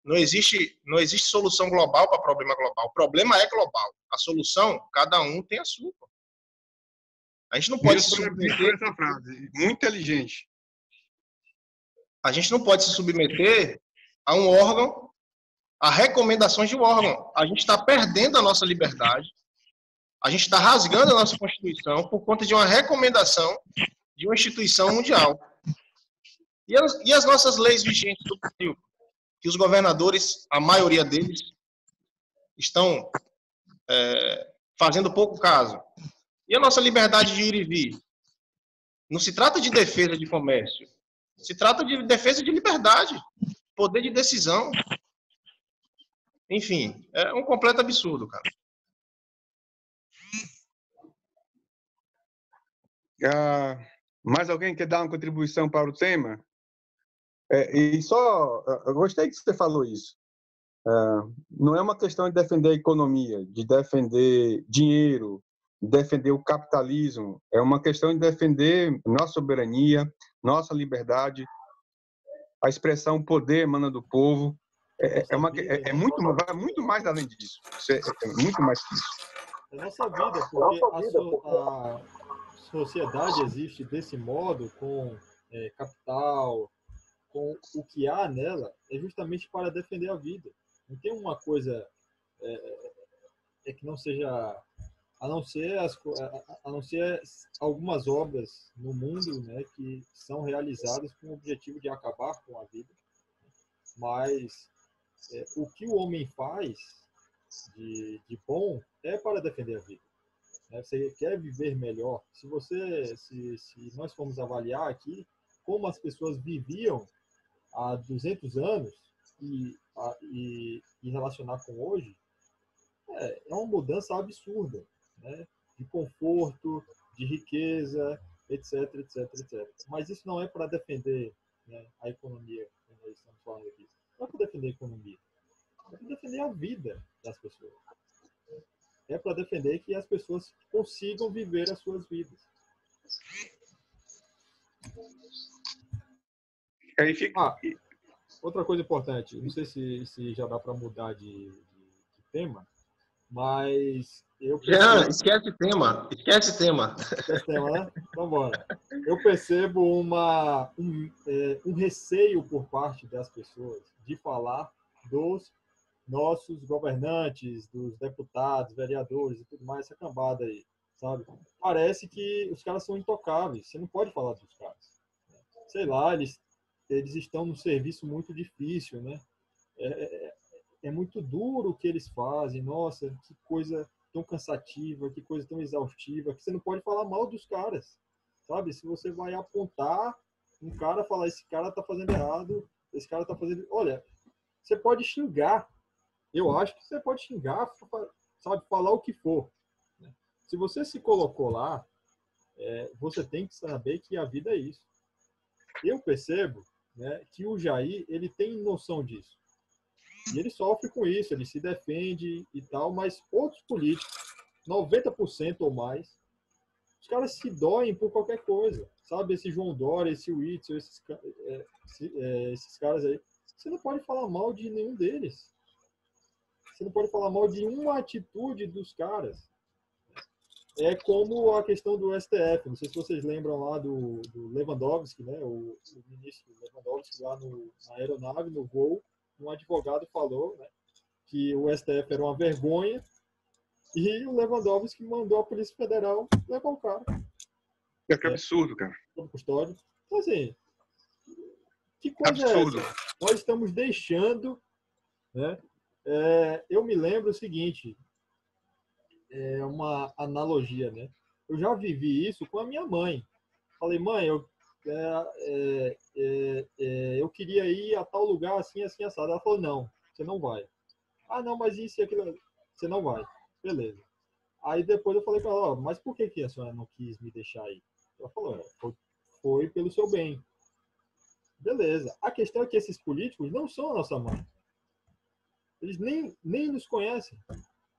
Não existe solução global para problema global. O problema é global. A solução, cada um tem a sua. A gente não pode se submeter. Essa frase, muito inteligente. A gente não pode se submeter a um órgão, a recomendações de um órgão. A gente está perdendo a nossa liberdade. A gente está rasgando a nossa Constituição por conta de uma recomendação de uma instituição mundial. E as nossas leis vigentes do Brasil? Que os governadores, a maioria deles, estão fazendo pouco caso. E a nossa liberdade de ir e vir? Não se trata de defesa de comércio. Se trata de defesa de liberdade, poder de decisão. Enfim, é um completo absurdo, cara. Mais alguém quer dar uma contribuição para o tema? Eu gostei que você falou isso. Não é uma questão de defender a economia, de defender dinheiro, de defender o capitalismo. É uma questão de defender nossa soberania, nossa liberdade, a expressão poder emana do povo. Vai muito mais além disso. É muito mais que isso. É nossa vida, porque a sociedade existe desse modo, com capital, com o que há nela, é justamente para defender a vida. Não tem uma coisa que não seja, a não ser algumas obras no mundo, né, que são realizadas com o objetivo de acabar com a vida. Mas o que o homem faz de bom é para defender a vida. Você quer viver melhor. Se nós formos avaliar aqui como as pessoas viviam há 200 anos e relacionar com hoje, é uma mudança absurda, né? De conforto, de riqueza, etc, etc, etc. Mas isso não é para defender, né, a economia, como nós estamos falando aqui. Não é para defender a economia. É para defender a vida das pessoas. É para defender que as pessoas consigam viver as suas vidas. Outra coisa importante, não sei se já dá para mudar de tema, mas eu percebo... Esquece o tema. Esquece tema, né? Então, bora. Eu percebo um receio por parte das pessoas de falar dos nossos governantes, dos deputados, vereadores e tudo mais, essa cambada aí, sabe? Parece que os caras são intocáveis, você não pode falar dos caras. Sei lá, eles estão num serviço muito difícil, né? É muito duro o que eles fazem, nossa, que coisa tão cansativa, que coisa tão exaustiva, que você não pode falar mal dos caras, sabe? Se você vai apontar um cara, falar, esse cara tá fazendo errado, esse cara tá fazendo... Olha, você pode xingar. Eu acho que você pode xingar, sabe? Falar o que for. Né? Se você se colocou lá, você tem que saber que a vida é isso. Eu percebo, né, que o Jair, ele tem noção disso. E ele sofre com isso, ele se defende e tal, mas outros políticos, 90% ou mais, os caras se doem por qualquer coisa. Sabe, esse João Dória, esse Witzel, esses caras aí. Você não pode falar mal de nenhum deles. Você não pode falar mal de uma atitude dos caras. É como a questão do STF. Não sei se vocês lembram lá do Lewandowski, né? O ministro Lewandowski lá na aeronave, no voo, um advogado falou, né, que o STF era uma vergonha e o Lewandowski mandou a Polícia Federal levar o cara. Que absurdo, cara. Custódio. Então, assim, que coisa absurdo. É essa? Nós estamos deixando, né? Eu me lembro o seguinte, uma analogia, né? Eu já vivi isso com a minha mãe. Falei, mãe, eu queria ir a tal lugar assim, assim, assado. Ela falou, não, você não vai. Ah, não, mas isso e aquilo, você não vai. Beleza. Aí depois eu falei para ela, mas por que a senhora não quis me deixar ir? Ela falou, foi pelo seu bem. Beleza. A questão é que esses políticos não são a nossa mãe. Eles nem nos conhecem.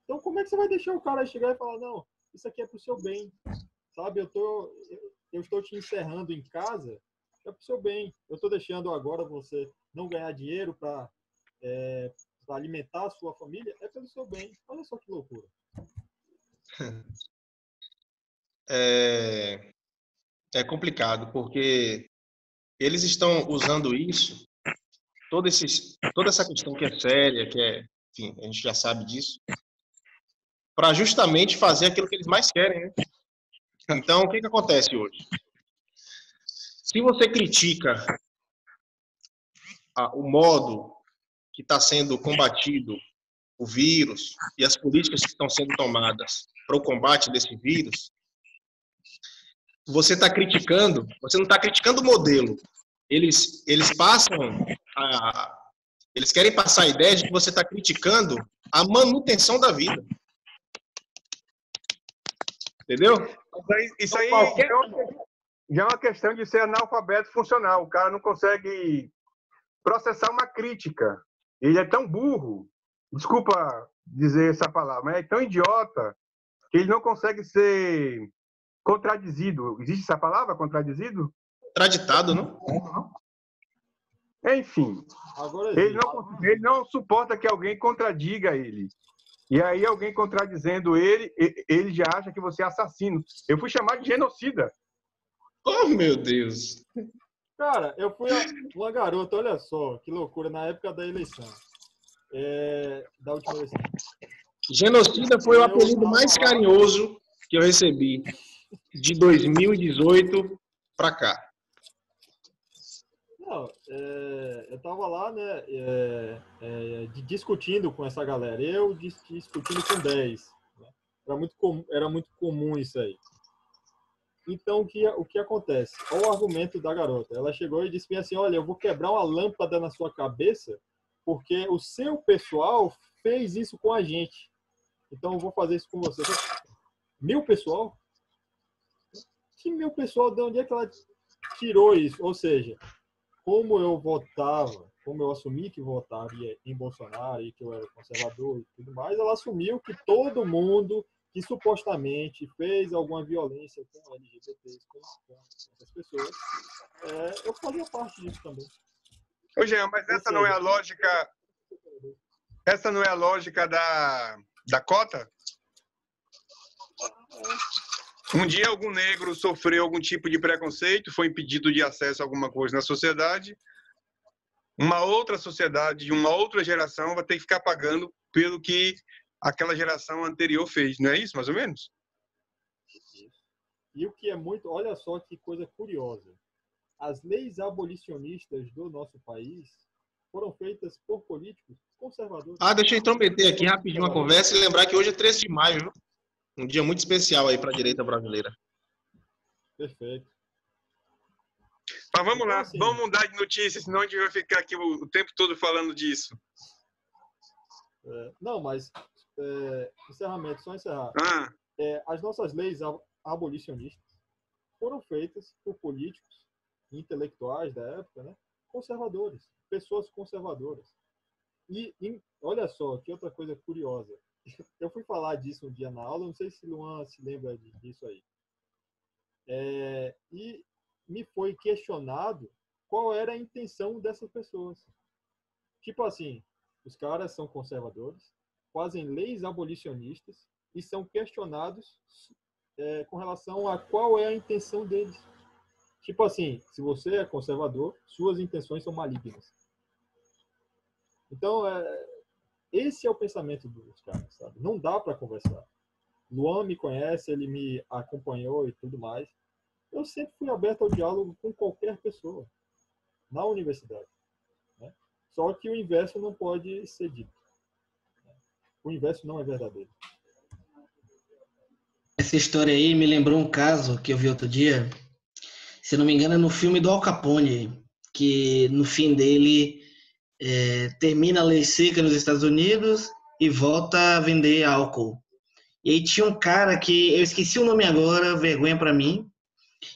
Então, como é que você vai deixar o cara chegar e falar, não, isso aqui é pro seu bem, sabe? Eu estou te encerrando em casa, é pro seu bem. Eu estou deixando agora você não ganhar dinheiro para alimentar a sua família, é pelo seu bem. Olha só que loucura. É complicado, porque eles estão usando isso, toda essa questão que é séria, enfim, a gente já sabe disso, para justamente fazer aquilo que eles mais querem, né? Então, o que acontece hoje? Se você critica o modo que está sendo combatido o vírus e as políticas que estão sendo tomadas para o combate desse vírus, você está criticando, você não está criticando o modelo. Eles querem passar a ideia de que você está criticando a manutenção da vida. Entendeu? Isso aí já é uma questão de ser analfabeto funcional. O cara não consegue processar uma crítica. Ele é tão burro, desculpa dizer essa palavra, mas é tão idiota que ele não consegue ser contradizido. Existe essa palavra, contradizido? Contraditado, não? Enfim, ele não suporta que alguém contradiga ele. E aí alguém contradizendo ele já acha que você é assassino. Eu fui chamado de genocida. Oh, meu Deus! Cara, eu fui uma garota, olha só, que loucura, na época da eleição. Da última eleição. Genocida foi o apelido mais carinhoso que eu recebi de 2018 para cá. Não, eu tava lá, né, discutindo com essa galera, eu discutindo com 10. Né? Era muito comum isso aí. Então, o que acontece? Olha o argumento da garota. Ela chegou e disse assim, olha, eu vou quebrar uma lâmpada na sua cabeça porque o seu pessoal fez isso com a gente. Então, eu vou fazer isso com você. Meu pessoal? Que meu pessoal? De onde é que ela tirou isso? Ou seja, como eu assumi que votaria em Bolsonaro e que eu era conservador e tudo mais, ela assumiu que todo mundo que supostamente fez alguma violência com LGBTs, com essas pessoas, eu fazia parte disso também. Ô, Jean, mas essa não é a lógica. Essa não é a lógica da cota? Um dia algum negro sofreu algum tipo de preconceito, foi impedido de acesso a alguma coisa na sociedade. Uma outra sociedade, de uma outra geração, vai ter que ficar pagando pelo que aquela geração anterior fez. Não é isso, mais ou menos? E o que é muito... Olha só que coisa curiosa. As leis abolicionistas do nosso país foram feitas por políticos conservadores. Deixa eu intrometer aqui rapidinho uma conversa e lembrar que hoje é 13 de maio, viu? um dia muito especial aí para a direita brasileira. Perfeito. Mas vamos lá, assim, vamos mudar de notícia, senão a gente vai ficar aqui o tempo todo falando disso. Não, mas encerramento, só encerrar. As nossas leis abolicionistas foram feitas por políticos intelectuais da época, né, conservadores, pessoas conservadoras. E olha só, que outra coisa curiosa. Eu fui falar disso um dia na aula, não sei se o Luan se lembra disso aí. E me foi questionado qual era a intenção dessas pessoas. Tipo assim, os caras são conservadores, fazem leis abolicionistas e são questionados com relação a qual é a intenção deles. Tipo assim, se você é conservador, suas intenções são malignas. Então, esse é o pensamento dos caras, sabe? Não dá para conversar. Luan me conhece, ele me acompanhou e tudo mais. Eu sempre fui aberto ao diálogo com qualquer pessoa na universidade, né? Só que o inverso não pode ser dito. O inverso não é verdadeiro. Essa história aí me lembrou um caso que eu vi outro dia, se não me engano, é no filme do Al Capone, que no fim dele termina a lei seca nos Estados Unidos e volta a vender álcool. E aí tinha um cara que, eu esqueci o nome agora, vergonha pra mim,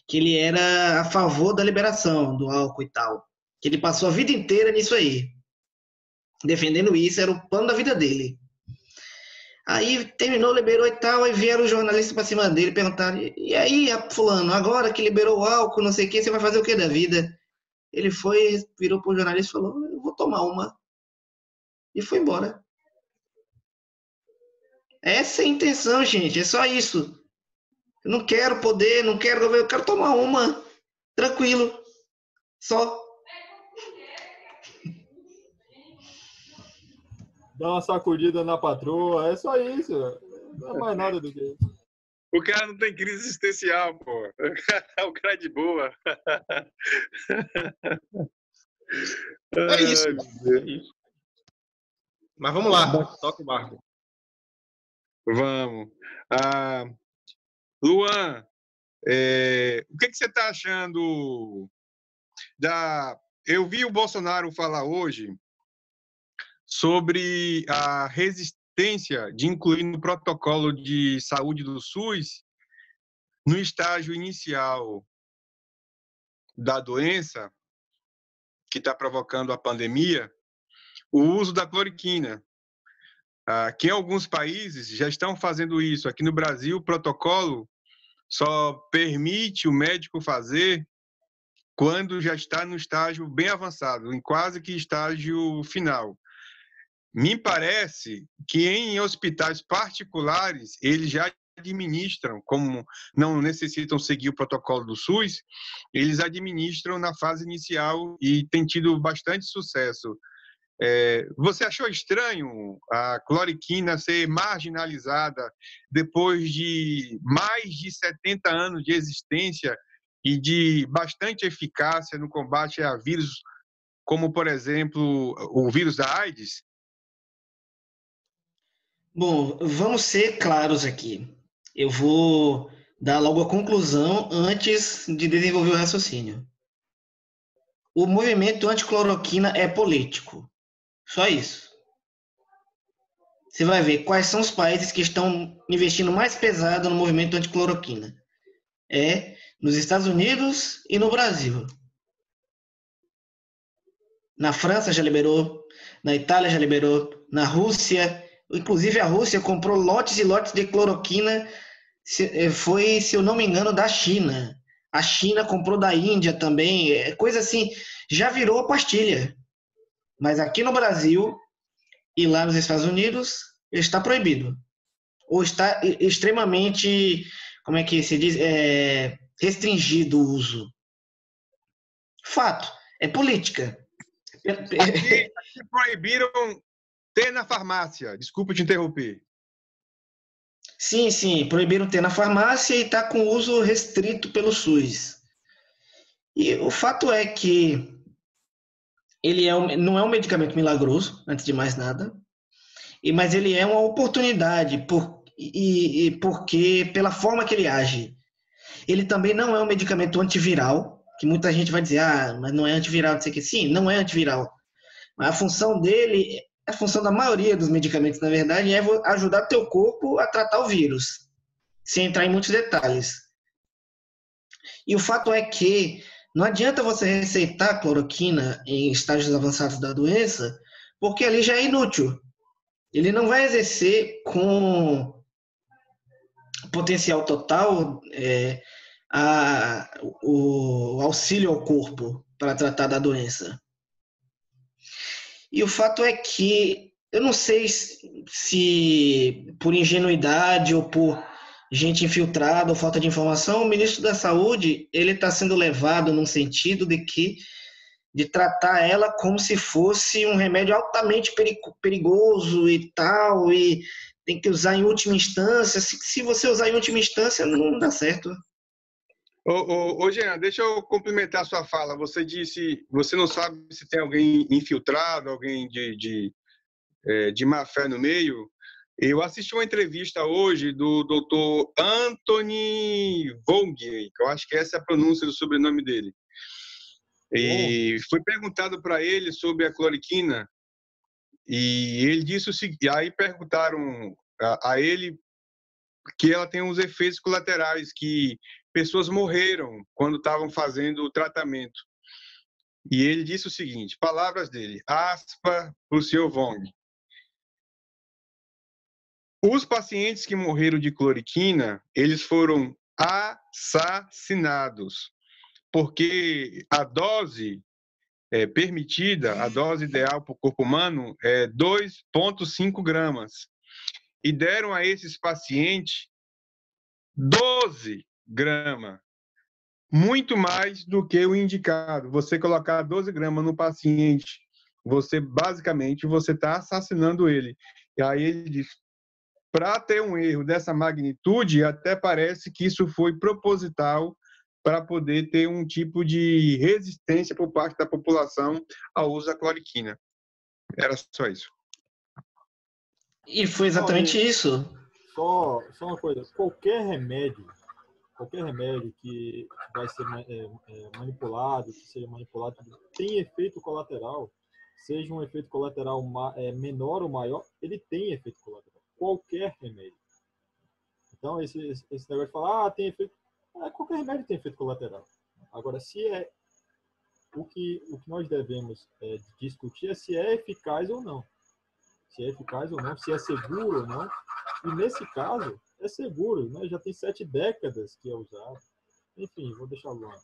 que ele era a favor da liberação do álcool e tal. Que ele passou a vida inteira nisso aí. Defendendo isso, era o plano da vida dele. Aí terminou, liberou e tal, aí vieram os jornalistas pra cima dele, perguntaram, e aí, fulano, agora que liberou o álcool, não sei o que, você vai fazer o que da vida? Ele foi, virou pro jornalista e falou, eu vou tomar uma. E foi embora. Essa é a intenção, gente, é só isso. Eu não quero poder, não quero governo, eu quero tomar uma, tranquilo, só. Dá uma sacudida na patroa, é só isso. Não é mais nada do que isso. O cara não tem crise existencial, pô. O cara é de boa. É isso. É isso. Mas vamos lá, toca o barco. Vamos. Luan, o que você está achando Eu vi o Bolsonaro falar hoje sobre a resistência de incluir no protocolo de saúde do SUS, no estágio inicial da doença que está provocando a pandemia, o uso da cloroquina. Que em alguns países já estão fazendo isso. Aqui no Brasil, o protocolo só permite o médico fazer quando já está no estágio bem avançado, em quase que estágio final. Me parece que em hospitais particulares, eles já administram, como não necessitam seguir o protocolo do SUS, eles administram na fase inicial e tem tido bastante sucesso. Você achou estranho a cloroquina ser marginalizada depois de mais de 70 anos de existência e de bastante eficácia no combate a vírus, como, por exemplo, o vírus da AIDS? Bom, vamos ser claros aqui. Eu vou dar logo a conclusão antes de desenvolver o raciocínio. O movimento anticloroquina é político. Só isso. Você vai ver quais são os países que estão investindo mais pesado no movimento anticloroquina. Nos Estados Unidos e no Brasil. Na França já liberou, na Itália já liberou, na Rússia, inclusive a Rússia comprou lotes e lotes de cloroquina, foi, se eu não me engano, da China. A China comprou da Índia também, coisa assim, já virou pastilha. Mas aqui no Brasil e lá nos Estados Unidos está proibido. Ou está extremamente, como é que se diz, restringido o uso. Fato, é política. Aqui proibiram ter na farmácia. Desculpa te interromper. Sim, proibiram ter na farmácia e está com uso restrito pelo SUS. E o fato é que ele não é um medicamento milagroso, antes de mais nada, mas ele é uma oportunidade, porque pela forma que ele age. Ele também não é um medicamento antiviral, que muita gente vai dizer, mas não é antiviral, não sei o que. Sim, não é antiviral. Mas a função dele, a função da maioria dos medicamentos, na verdade, é ajudar teu corpo a tratar o vírus, sem entrar em muitos detalhes. E o fato é que não adianta você receitar cloroquina em estágios avançados da doença, porque ali já é inútil. Ele não vai exercer com potencial total o auxílio ao corpo para tratar da doença. E o fato é que eu não sei se por ingenuidade ou por gente infiltrada ou falta de informação, o ministro da Saúde ele está sendo levado num sentido de tratar ela como se fosse um remédio altamente perigoso e tal, e tem que usar em última instância. Se você usar em última instância, não dá certo. Ô, Jean, deixa eu complementar a sua fala. Você disse, você não sabe se tem alguém infiltrado, alguém de má fé no meio. Eu assisti uma entrevista hoje do Dr. Anthony Vogue, que eu acho que essa é a pronúncia do sobrenome dele. E foi perguntado para ele sobre a cloroquina e ele disse o seguinte, aí perguntaram a ele que ela tem uns efeitos colaterais, que pessoas morreram quando estavam fazendo o tratamento. E ele disse o seguinte, palavras dele, aspa para o senhor Vong. Os pacientes que morreram de cloroquina, eles foram assassinados, porque a dose permitida, a dose ideal para o corpo humano é 2,5 gramas. E deram a esses pacientes 12 gramas. Muito mais do que o indicado. Você colocar 12 gramas no paciente, basicamente está assassinando ele. E aí ele diz, para ter um erro dessa magnitude, até parece que isso foi proposital para poder ter um tipo de resistência por parte da população ao uso da cloroquina. Era só isso. E foi exatamente isso. Só uma coisa, qualquer remédio que vai ser manipulado, que seja manipulado, tem efeito colateral, seja um efeito colateral menor ou maior, ele tem efeito colateral. Qualquer remédio. Então, esse negócio de falar, tem efeito... qualquer remédio tem efeito colateral. Agora, se é o que nós devemos discutir é se é eficaz ou não. Se é eficaz ou não, se é seguro ou não. E nesse caso, é seguro, né? Já tem 7 décadas que é usado. Enfim, vou deixar o Luan.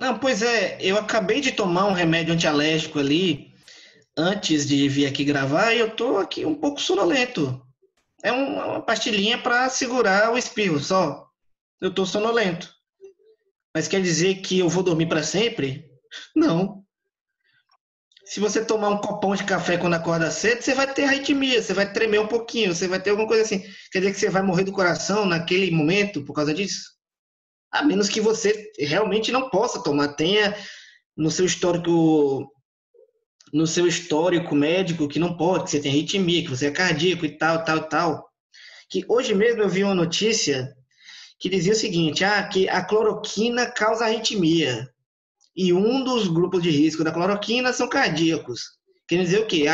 Não, pois é, eu acabei de tomar um remédio antialérgico ali, antes de vir aqui gravar, e eu tô aqui um pouco sonolento. É uma pastilhinha para segurar o espirro, só. Eu tô sonolento. Mas quer dizer que eu vou dormir para sempre? Não. Se você tomar um copão de café quando acorda cedo, você vai ter arritmia, você vai tremer um pouquinho, você vai ter alguma coisa assim. Quer dizer que você vai morrer do coração naquele momento por causa disso? A menos que você realmente não possa tomar, tenha no seu histórico médico que não pode, que você tem arritmia, que você é cardíaco e tal. Que hoje mesmo eu vi uma notícia que dizia o seguinte, que a cloroquina causa arritmia. E um dos grupos de risco da cloroquina são cardíacos. Quer dizer o quê?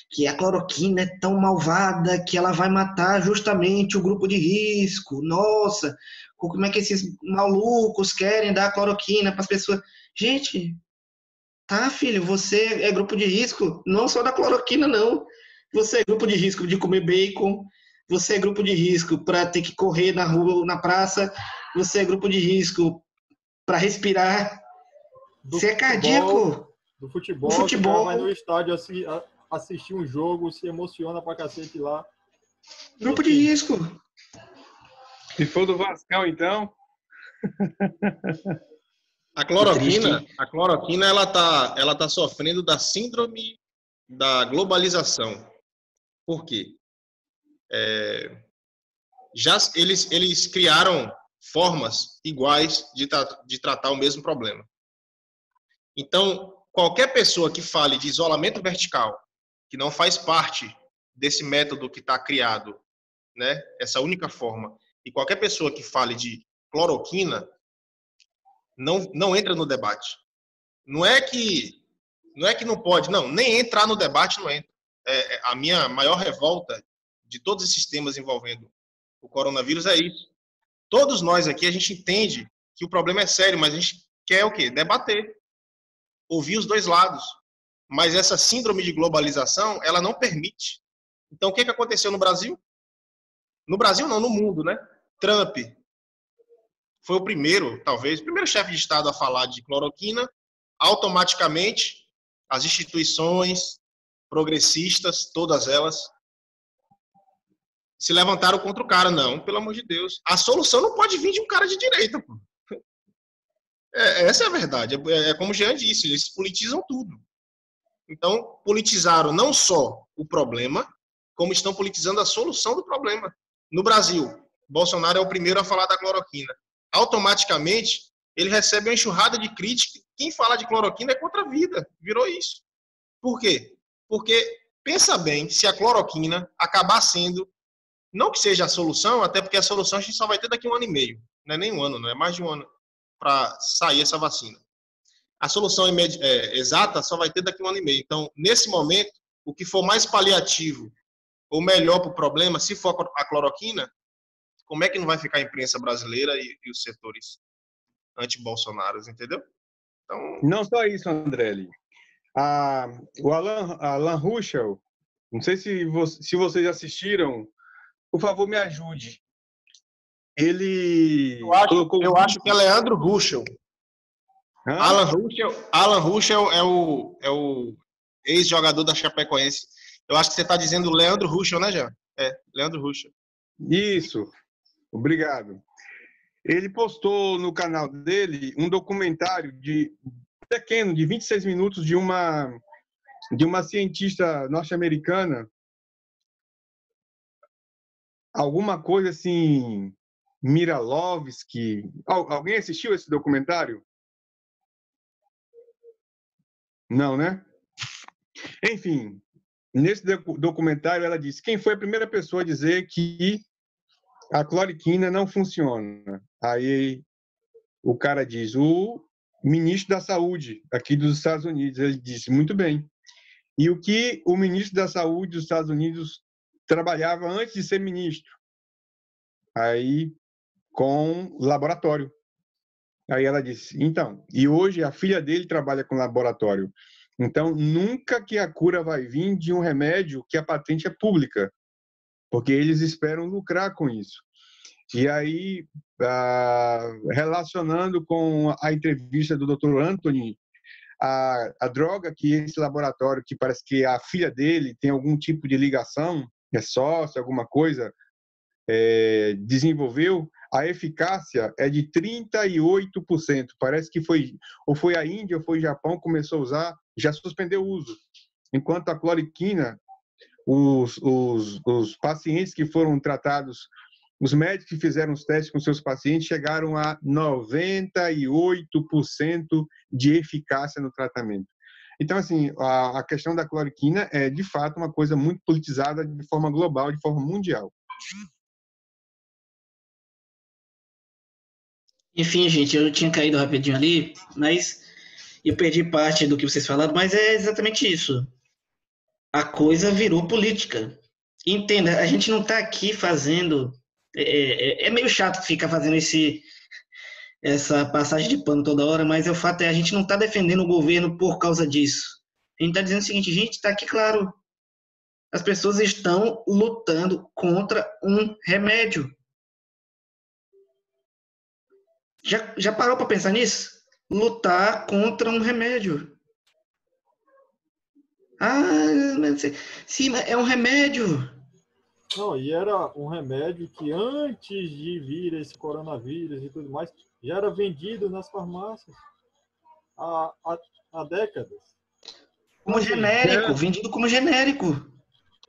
Que a cloroquina é tão malvada que ela vai matar justamente o grupo de risco. Nossa, como é que esses malucos querem dar cloroquina para as pessoas? Gente, tá, filho, você é grupo de risco, não só da cloroquina, não. Você é grupo de risco de comer bacon, você é grupo de risco para ter que correr na rua, na praça, você é grupo de risco para respirar. Você é cardíaco. Do futebol. O cara vai no estádio assistir um jogo, se emociona pra cacete lá. Grupo de risco. Se for do Vascão, então... A cloroquina ela tá sofrendo da síndrome da globalização. Por quê? Eles criaram formas iguais de tratar o mesmo problema. Então, qualquer pessoa que fale de isolamento vertical, que não faz parte desse método que está criado, né? Essa única forma. E qualquer pessoa que fale de cloroquina não entra no debate. Não é que não pode, não, nem entrar no debate não entra. A minha maior revolta de todos esses temas envolvendo o coronavírus é isso. Todos nós aqui, a gente entende que o problema é sério, mas a gente quer o quê? Debater, ouvir os dois lados. Mas essa síndrome de globalização, ela não permite. Então, o que aconteceu no Brasil? No Brasil não, no mundo, né? Trump foi o primeiro, talvez, o primeiro chefe de Estado a falar de cloroquina. Automaticamente, as instituições progressistas, todas elas, se levantaram contra o cara. Não, pelo amor de Deus. A solução não pode vir de um cara de direita, pô. Essa é a verdade. É como o Jean disse, eles politizam tudo. Então, politizaram não só o problema, como estão politizando a solução do problema. No Brasil, Bolsonaro é o primeiro a falar da cloroquina. Automaticamente, ele recebe uma enxurrada de crítica. Quem fala de cloroquina é contra a vida. Virou isso. Por quê? Porque, pensa bem, se a cloroquina acabar sendo, não que seja a solução, até porque a solução a gente só vai ter daqui a 1 ano e meio. Não é nem 1 ano, não é mais de 1 ano para sair essa vacina. A solução exata só vai ter daqui a 1 ano e meio. Então, nesse momento, o que for mais paliativo ou melhor para o problema, se for a cloroquina, como é que não vai ficar a imprensa brasileira e os setores anti-bolsonaros, entendeu? Então... Não só isso, Andrelli. O Alan Ruschel, não sei se vocês assistiram, por favor, me ajude. Ele eu acho que é Leandro Ruschel. Alan Ruschel é o ex-jogador da Chapecoense. Eu acho que você está dizendo Leandro Ruschel, né, Jean? Leandro Ruschel. Isso, obrigado. Ele postou no canal dele um documentário pequeno, de 26 minutos, de uma cientista norte-americana, alguma coisa assim, Miralovsky. Alguém assistiu esse documentário? Não, né? Enfim, nesse documentário ela disse: quem foi a primeira pessoa a dizer que a cloroquina não funciona? Aí o cara diz: o ministro da Saúde aqui dos Estados Unidos. Ele disse: muito bem. E o que o ministro da Saúde dos Estados Unidos trabalhava antes de ser ministro? Aí, com laboratório. Aí ela disse: então, e hoje a filha dele trabalha com laboratório. Então, nunca que a cura vai vir de um remédio que a patente é pública, porque eles esperam lucrar com isso. E aí, relacionando com a entrevista do Dr. Anthony, a droga que esse laboratório, que parece que a filha dele tem algum tipo de ligação, é sócio, alguma coisa, desenvolveu, a eficácia é de 38%. Parece que foi a Índia ou foi o Japão que começou a usar, já suspendeu o uso. Enquanto a cloroquina, os pacientes que foram tratados, os médicos que fizeram os testes com seus pacientes chegaram a 98% de eficácia no tratamento. Então, assim, a questão da cloroquina é, de fato, uma coisa muito politizada de forma global, de forma mundial. Enfim, gente, eu tinha caído rapidinho ali, mas eu perdi parte do que vocês falaram, mas é exatamente isso. A coisa virou política. Entenda, a gente não está aqui fazendo... É meio chato ficar fazendo essa passagem de pano toda hora, mas o fato é a gente não está defendendo o governo por causa disso. A gente está dizendo o seguinte: gente, está aqui claro, as pessoas estão lutando contra um remédio. Já parou para pensar nisso? Lutar contra um remédio. Sim, é um remédio. Não, e era um remédio que antes de vir esse coronavírus e tudo mais, já era vendido nas farmácias há décadas. Como genérico, Jean, vendido como genérico.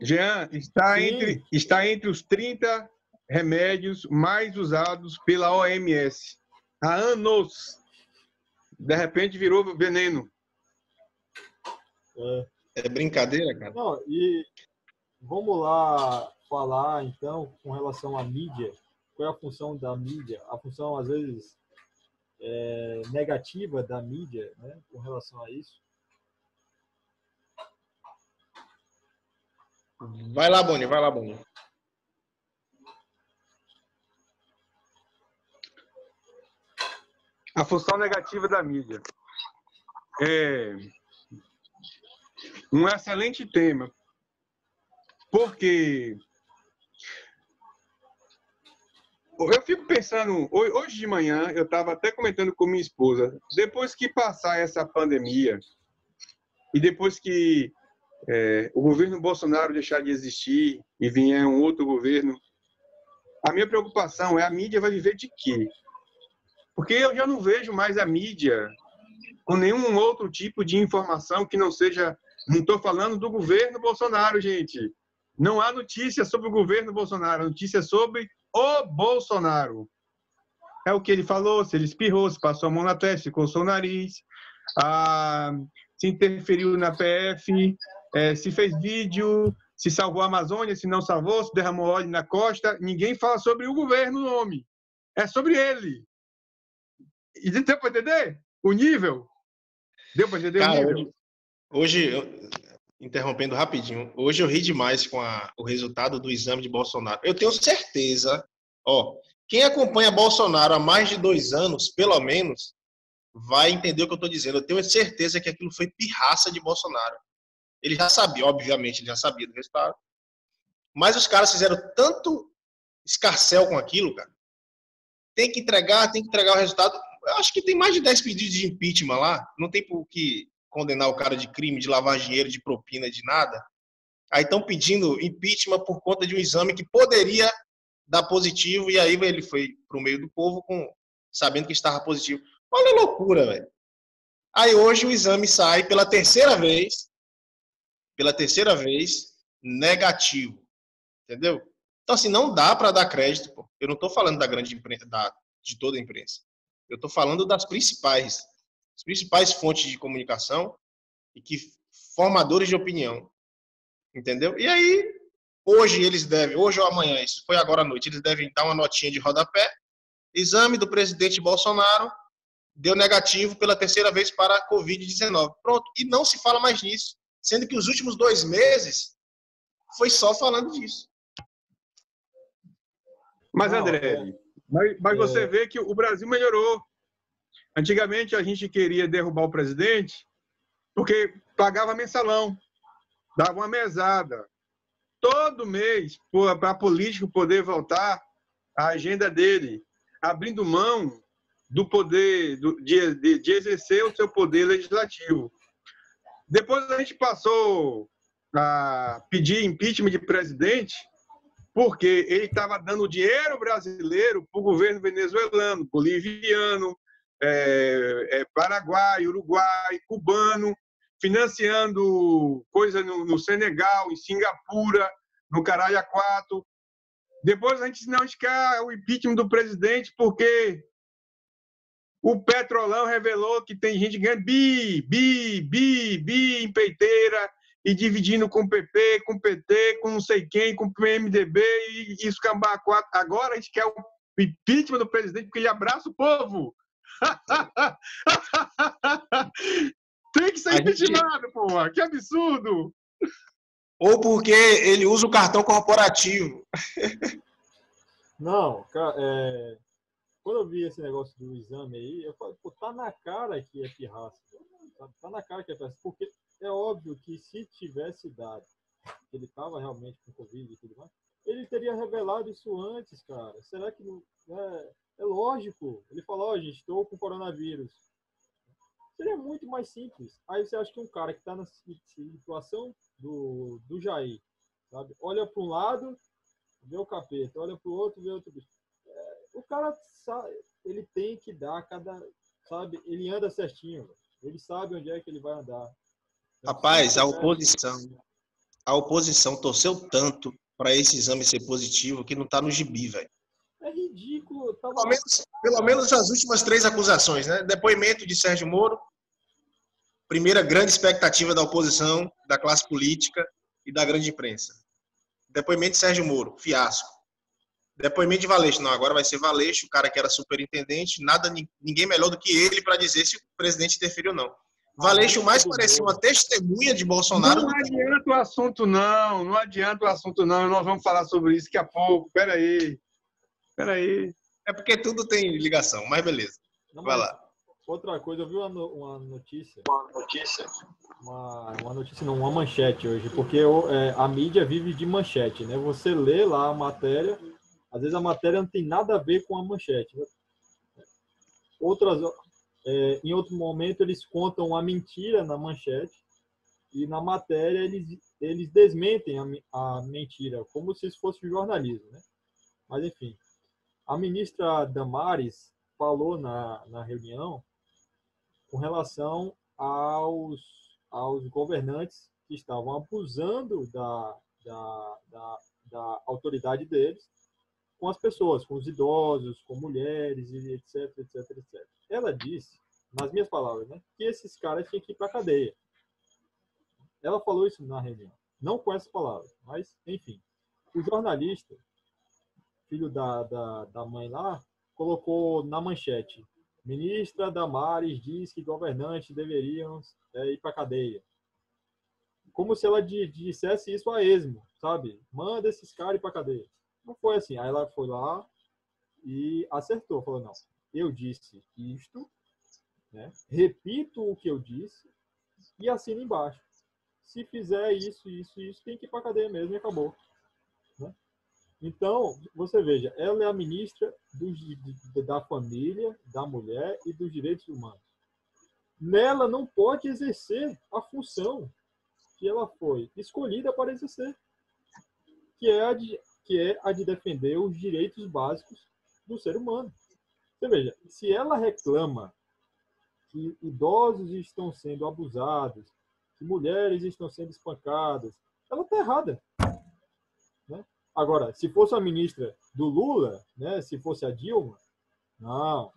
Jean, está entre os 30 remédios mais usados pela OMS. Há anos. De repente virou veneno. É brincadeira, cara. Não, e vamos lá falar, então, com relação à mídia. Qual é a função da mídia? A função, às vezes, negativa da mídia, né, com relação a isso. Vai lá, Boni, vai lá, Boni. A função negativa da mídia. É um excelente tema, porque eu fico pensando, hoje de manhã, eu estava até comentando com minha esposa, depois que passar essa pandemia e depois que o governo Bolsonaro deixar de existir e vier um outro governo, a minha preocupação é a mídia vai viver de quê? Porque eu já não vejo mais a mídia com nenhum outro tipo de informação que não seja... Não estou falando do governo Bolsonaro, gente. Não há notícia sobre o governo Bolsonaro, notícia sobre o Bolsonaro. É o que ele falou, se ele espirrou, se passou a mão na testa, se coçou o nariz, se interferiu na PF, se fez vídeo, se salvou a Amazônia, se não salvou, se derramou óleo na costa. Ninguém fala sobre o governo, o nome. É sobre ele. E deu para entender o nível? Deu para entender o nível? Hoje, interrompendo rapidinho, hoje eu ri demais com o resultado do exame de Bolsonaro. Eu tenho certeza, quem acompanha Bolsonaro há mais de 2 anos, pelo menos, vai entender o que eu estou dizendo. Eu tenho certeza que aquilo foi pirraça de Bolsonaro. Ele já sabia, obviamente, ele já sabia do resultado. Mas os caras fizeram tanto escarcéu com aquilo, cara. Tem que entregar o resultado. Eu acho que tem mais de 10 pedidos de impeachment lá. Não tem por que condenar o cara de crime, de lavar dinheiro, de propina, de nada. Aí estão pedindo impeachment por conta de um exame que poderia dar positivo, e aí ele foi para o meio do povo sabendo que estava positivo. Olha a loucura, velho. Aí hoje o exame sai pela terceira vez, negativo. Entendeu? Então, assim, não dá para dar crédito, pô. Eu não estou falando da grande imprensa, de toda a imprensa. Eu estou falando das principais fontes de comunicação e que formadores de opinião, entendeu? E aí, hoje ou amanhã, isso foi agora à noite, eles devem dar uma notinha de rodapé. Exame do presidente Bolsonaro deu negativo pela terceira vez para a Covid-19. Pronto, e não se fala mais nisso, sendo que os últimos 2 meses foi só falando disso. Mas, André, você vê que o Brasil melhorou. Antigamente, a gente queria derrubar o presidente porque pagava mensalão, dava uma mesada. Todo mês, para a política poder voltar à agenda dele, abrindo mão do poder, de exercer o seu poder legislativo. Depois a gente passou a pedir impeachment de presidente porque ele estava dando dinheiro brasileiro para o governo venezuelano, boliviano, Paraguai, Uruguai, cubano, financiando coisa no Senegal, em Singapura, no Caralho A4. Depois a gente não quer o impeachment do presidente porque o Petrolão revelou que tem gente ganhando bi em peiteira e dividindo com o PP, com o PT, com não sei quem, com o PMDB e escambar 4. Agora a gente quer o impeachment do presidente porque ele abraça o povo. Tem que ser impeachmentado, porra. Que absurdo! Ou porque ele usa o cartão corporativo. Não, cara, quando eu vi esse negócio do exame aí, eu falei, pô, tá na cara que é pirraça. Tá na cara que é pirraça. Porque é óbvio que se tivesse dado que ele tava realmente com Covid e tudo mais, ele teria revelado isso antes, cara. Será que não... É lógico. Ele falou, gente, estou com coronavírus. Seria muito mais simples. Aí você acha que um cara que está na situação do Jair, sabe? Olha para um lado, vê o capeta. Olha para o outro, vê outro bicho. O cara sabe, ele tem que dar sabe? Ele anda certinho. Ele sabe onde é que ele vai andar. Rapaz, a oposição torceu tanto para esse exame ser positivo que não está no gibi, velho. É ridículo. Pelo menos as últimas 3 acusações, né? Depoimento de Sérgio Moro, primeira grande expectativa da oposição, da classe política e da grande imprensa. Depoimento de Sérgio Moro, fiasco. Depoimento de Valeixo, não, agora vai ser Valeixo, o cara que era superintendente, ninguém melhor do que ele para dizer se o presidente interferiu ou não. Valeixo mais parecia uma testemunha de Bolsonaro. Não adianta o assunto, não. Não adianta o assunto, não. Nós vamos falar sobre isso daqui a pouco. Peraí. É porque tudo tem ligação, mas beleza. Vai lá. Outra coisa, eu vi uma notícia. Uma manchete hoje, porque a mídia vive de manchete, né? Você lê lá a matéria, às vezes a matéria não tem nada a ver com a manchete, né? Em outro momento eles contam uma mentira na manchete e na matéria eles desmentem a mentira, como se isso fosse jornalismo, né? Mas enfim, a ministra Damares falou na reunião com relação aos governantes que estavam abusando da autoridade deles com as pessoas, com os idosos, com mulheres, etc, etc, etc. Ela disse, nas minhas palavras, né, que esses caras tinham que ir para a cadeia. Ela falou isso na reunião. Não com essas palavras, mas, enfim. O jornalista, filho da mãe lá, colocou na manchete: ministra Damares diz que governantes deveriam ir para a cadeia. Como se ela dissesse isso a esmo, sabe? Manda esses caras ir para a cadeia. Não foi assim. Aí ela foi lá e acertou. Falou, não, eu disse isto, né? Repito o que eu disse e assina embaixo. Se fizer isso, tem que ir para a cadeia mesmo e acabou. Né? Então, você veja, ela é a ministra da família, da mulher e dos direitos humanos. Nela não pode exercer a função que ela foi escolhida para exercer, que é a de defender os direitos básicos do ser humano. Você veja, se ela reclama que idosos estão sendo abusados, que mulheres estão sendo espancadas, ela está errada. Né? Agora, se fosse a ministra do Lula, né, se fosse a Dilma, não,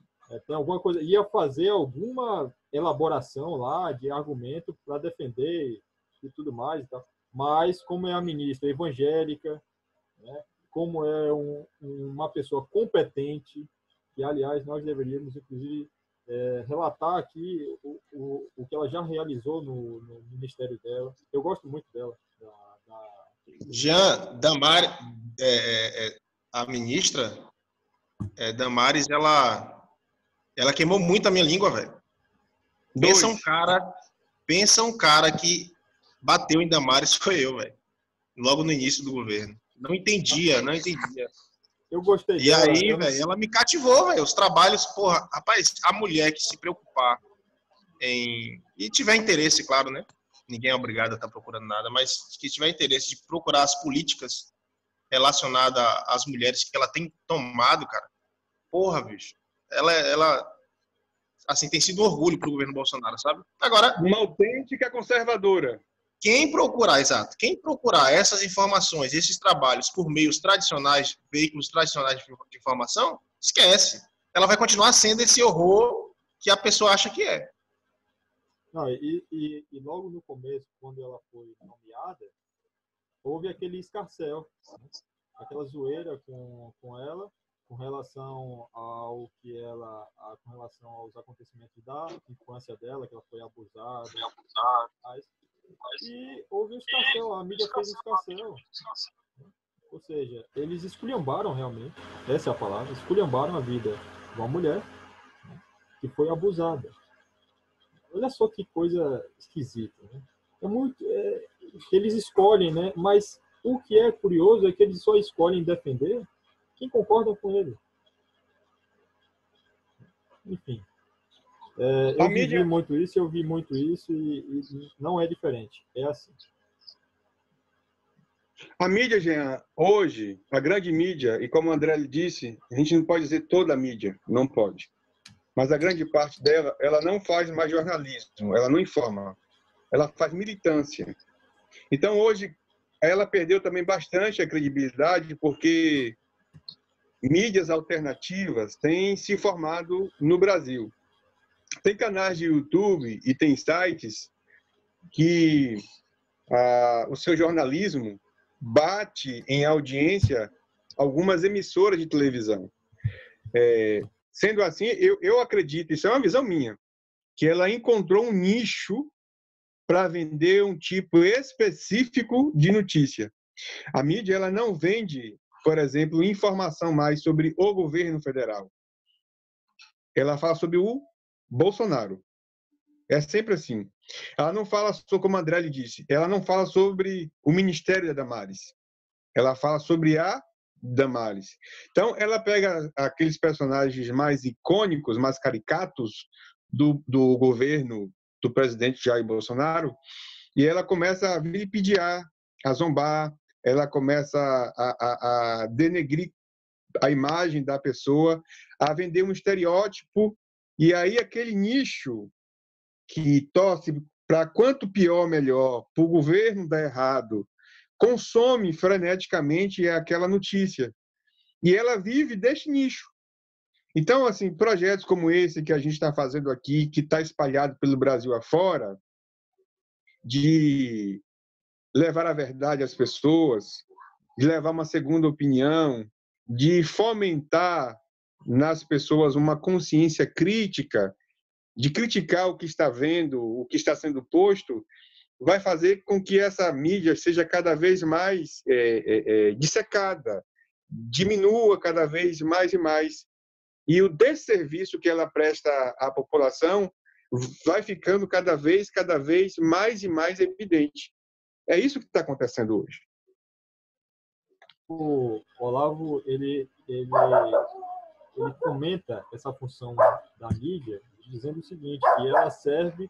tem alguma coisa, ia fazer alguma elaboração lá de argumento para defender e tudo mais e tal. Mas como é a ministra evangélica, né, como é uma pessoa competente, que aliás nós deveríamos inclusive relatar aqui o que ela já realizou no ministério dela. Eu gosto muito dela. Jean, Damares, a ministra Damares, ela queimou muito a minha língua, velho. Pensa um cara que bateu em Damares foi eu, velho. Logo no início do governo. Não entendia. Eu gostei dela. E aí, velho, ela me cativou, velho. Os trabalhos, porra, rapaz, a mulher que se preocupar e tiver interesse, claro, né? Ninguém é obrigado a estar procurando nada, mas que tiver interesse de procurar as políticas relacionadas às mulheres que ela tem tomado, cara. Porra, bicho. Ela assim, tem sido um orgulho pro governo Bolsonaro, sabe? Agora, uma autêntica conservadora. Quem procurar essas informações, esses trabalhos por meios tradicionais, veículos tradicionais de informação, esquece. Ela vai continuar sendo esse horror que a pessoa acha que é. Não, e logo no começo, quando ela foi nomeada, houve aquele escarcéu, né? Aquela zoeira com ela, com relação com relação aos acontecimentos da infância dela, que ela foi abusada. E houve um escarcéu, a mídia fez um escarcéu. Ou seja, eles esculhambaram realmente, essa é a palavra, esculhambaram a vida de uma mulher, né, que foi abusada. Olha só que coisa esquisita. Né? Eles escolhem, né? Mas o que é curioso é que eles só escolhem defender quem concorda com ele. Enfim. Eu vi muito isso e não é diferente. É assim. A mídia, Jean, hoje, a grande mídia, e como o André disse, a gente não pode dizer toda a mídia, não pode. Mas a grande parte dela, ela não faz mais jornalismo, ela não informa, ela faz militância. Então, hoje, ela perdeu também bastante a credibilidade, porque mídias alternativas têm se formado no Brasil. Tem canais de YouTube e tem sites que o seu jornalismo bate em audiência algumas emissoras de televisão. Sendo assim, eu acredito, isso é uma visão minha, que ela encontrou um nicho para vender um tipo específico de notícia. A mídia ela não vende, por exemplo, informação mais sobre o governo federal. Ela fala sobre o Bolsonaro. É sempre assim. Ela não fala, como a André lhe disse, ela não fala sobre o Ministério da Damares. Ela fala sobre a Damares. Então, ela pega aqueles personagens mais icônicos, mais caricatos do governo do presidente Jair Bolsonaro e ela começa a vilipendiar, a zombar, ela começa a denegrir a imagem da pessoa, a vender um estereótipo, e aí aquele nicho que torce para quanto pior, melhor, para o governo dar errado, consome freneticamente aquela notícia. E ela vive deste nicho. Então, assim, projetos como esse que a gente está fazendo aqui, que está espalhado pelo Brasil afora, de levar a verdade às pessoas, de levar uma segunda opinião, de fomentar nas pessoas uma consciência crítica, de criticar o que está vendo, o que está sendo posto, vai fazer com que essa mídia seja cada vez mais dissecada, diminua cada vez mais e mais. E o desserviço que ela presta à população vai ficando cada vez mais e mais evidente. É isso que está acontecendo hoje. O Olavo, ele comenta essa função da mídia dizendo o seguinte, que ela serve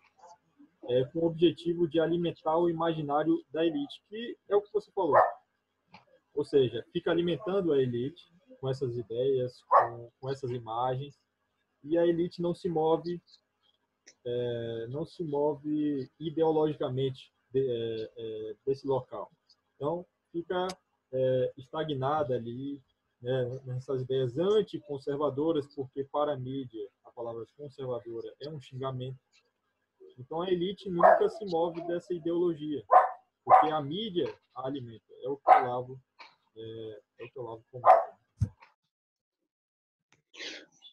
com o objetivo de alimentar o imaginário da elite, que é o que você falou. Ou seja, fica alimentando a elite com essas ideias, com essas imagens, e a elite não se move ideologicamente desse local. Então, fica estagnada ali, né, nessas ideias anticonservadoras, porque para a mídia a palavra conservadora é um xingamento. Então, a elite nunca se move dessa ideologia, porque a mídia a alimenta. É o que o Olavo comenta.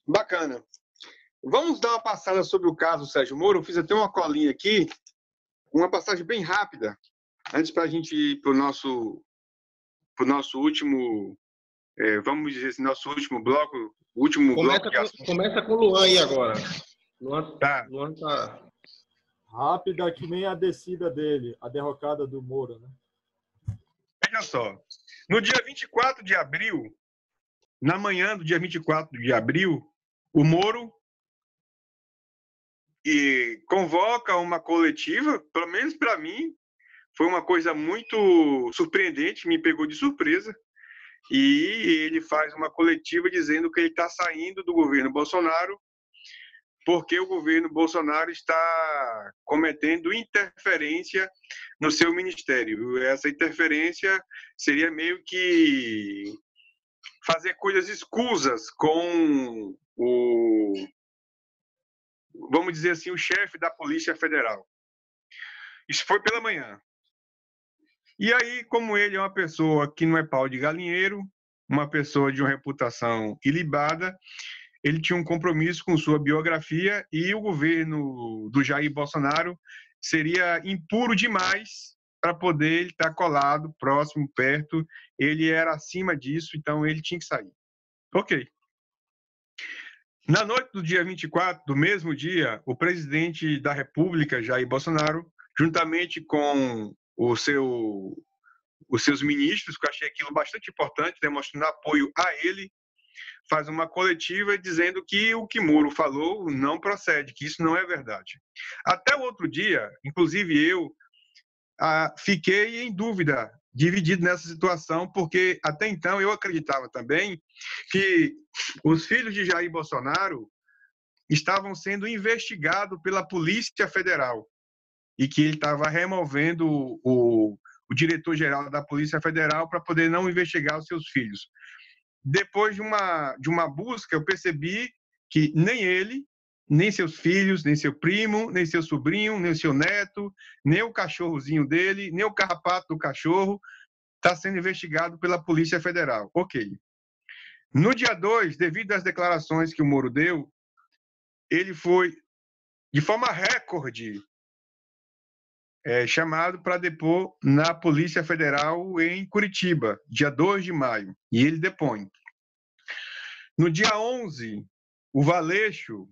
Bacana. Vamos dar uma passada sobre o caso Sérgio Moro. Eu fiz até uma colinha aqui, uma passagem bem rápida, antes para a gente ir para o nosso último, vamos dizer assim, nosso último bloco, bloco de assuntos. Começa com o Luan aí agora. Luan tá... Rápida que nem a descida dele, a derrocada do Moro, né? Veja só, no dia 24 de abril, na manhã do dia 24 de abril, o Moro convoca uma coletiva, pelo menos para mim, foi uma coisa muito surpreendente, me pegou de surpresa, e ele faz uma coletiva dizendo que ele está saindo do governo Bolsonaro porque o governo Bolsonaro está cometendo interferência no seu ministério. Essa interferência seria meio que fazer coisas escusas com vamos dizer assim, o chefe da Polícia Federal. Isso foi pela manhã. E aí, como ele é uma pessoa que não é pau de galinheiro, uma pessoa de uma reputação ilibada, ele tinha um compromisso com sua biografia e o governo do Jair Bolsonaro seria impuro demais para poder ele estar colado, próximo, perto. Ele era acima disso, então ele tinha que sair. Ok. Na noite do dia 24, do mesmo dia, o presidente da República, Jair Bolsonaro, juntamente com os seus ministros, que eu achei aquilo bastante importante, demonstrando apoio a ele, faz uma coletiva dizendo que o que Moro falou não procede, que isso não é verdade. Até o outro dia, inclusive eu, fiquei em dúvida, dividido nessa situação, porque até então eu acreditava também que os filhos de Jair Bolsonaro estavam sendo investigados pela Polícia Federal e que ele estava removendo o diretor-geral da Polícia Federal para poder não investigar os seus filhos. Depois de uma busca, eu percebi que nem ele, nem seus filhos, nem seu primo, nem seu sobrinho, nem seu neto, nem o cachorrozinho dele, nem o carrapato do cachorro está sendo investigado pela Polícia Federal. Ok. No dia 2, devido às declarações que o Moro deu, ele foi, de forma recorde, chamado para depor na Polícia Federal em Curitiba, dia 2 de maio, e ele depõe. No dia 11, o Valeixo,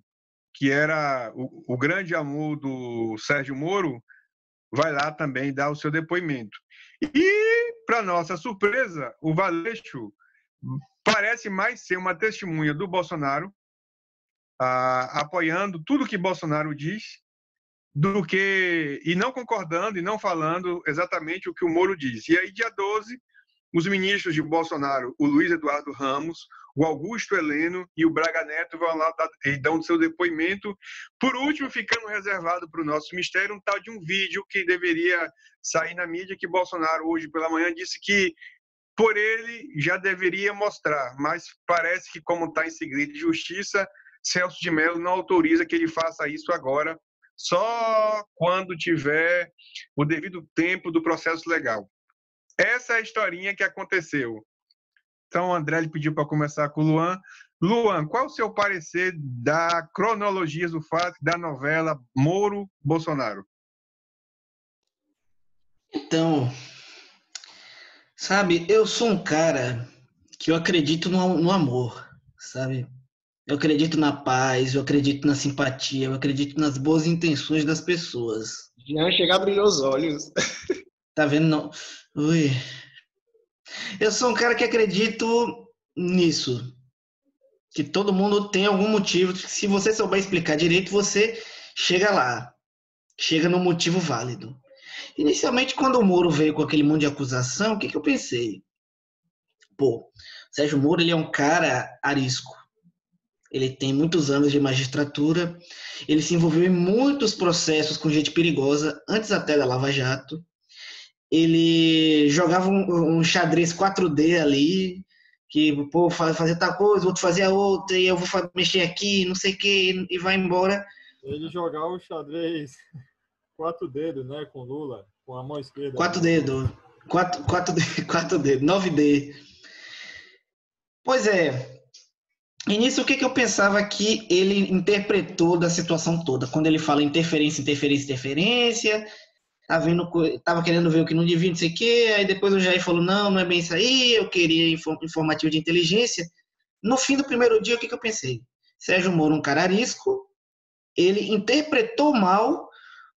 que era o grande amor do Sérgio Moro, vai lá também dar o seu depoimento. E, para nossa surpresa, o Valeixo parece mais ser uma testemunha do Bolsonaro, apoiando tudo que Bolsonaro diz, e não concordando e não falando exatamente o que o Moro diz. E aí, dia 12, os ministros de Bolsonaro, o Luiz Eduardo Ramos, o Augusto Heleno e o Braga Neto vão lá e dão seu depoimento. Por último, ficando reservado para o nosso mistério, um tal de um vídeo que deveria sair na mídia, que Bolsonaro, hoje pela manhã, disse que por ele já deveria mostrar, mas parece que, como está em segredo de justiça, Celso de Mello não autoriza que ele faça isso agora, só quando tiver o devido tempo do processo legal. Essa é a historinha que aconteceu. Então, o André pediu para começar com o Luan. Luan, qual o seu parecer da cronologia do fato da novela Moro-Bolsonaro? Então, sabe, eu sou um cara que eu acredito no amor, sabe? Eu acredito na paz, eu acredito na simpatia, eu acredito nas boas intenções das pessoas. Jean chega a brilhar os olhos. Tá vendo? Não. Ui. Eu sou um cara que acredito nisso. Que todo mundo tem algum motivo. Se você souber explicar direito, você chega lá. Chega no motivo válido. Inicialmente, quando o Moro veio com aquele monte de acusação, o que eu pensei? Pô, Sérgio Moro, ele é um cara arisco. Ele tem muitos anos de magistratura. Ele se envolveu em muitos processos com gente perigosa, antes até da Lava Jato. Ele jogava um xadrez 4D ali, que pô, fazia tal coisa, o outro fazia outra, e eu vou mexer aqui, não sei o que, e vai embora. Ele jogava o xadrez 4 dedos, né, com Lula, com a mão esquerda. 4 dedos, 4 dedos, 9D. Pois é. E nisso, o que eu pensava que ele interpretou da situação toda? Quando ele fala interferência, tava querendo ver o que não devia, não sei o quê, aí depois o Jair falou, não é bem isso aí, eu queria informativo de inteligência. No fim do primeiro dia, o que eu pensei? Sérgio Moro, um cara arisco, ele interpretou mal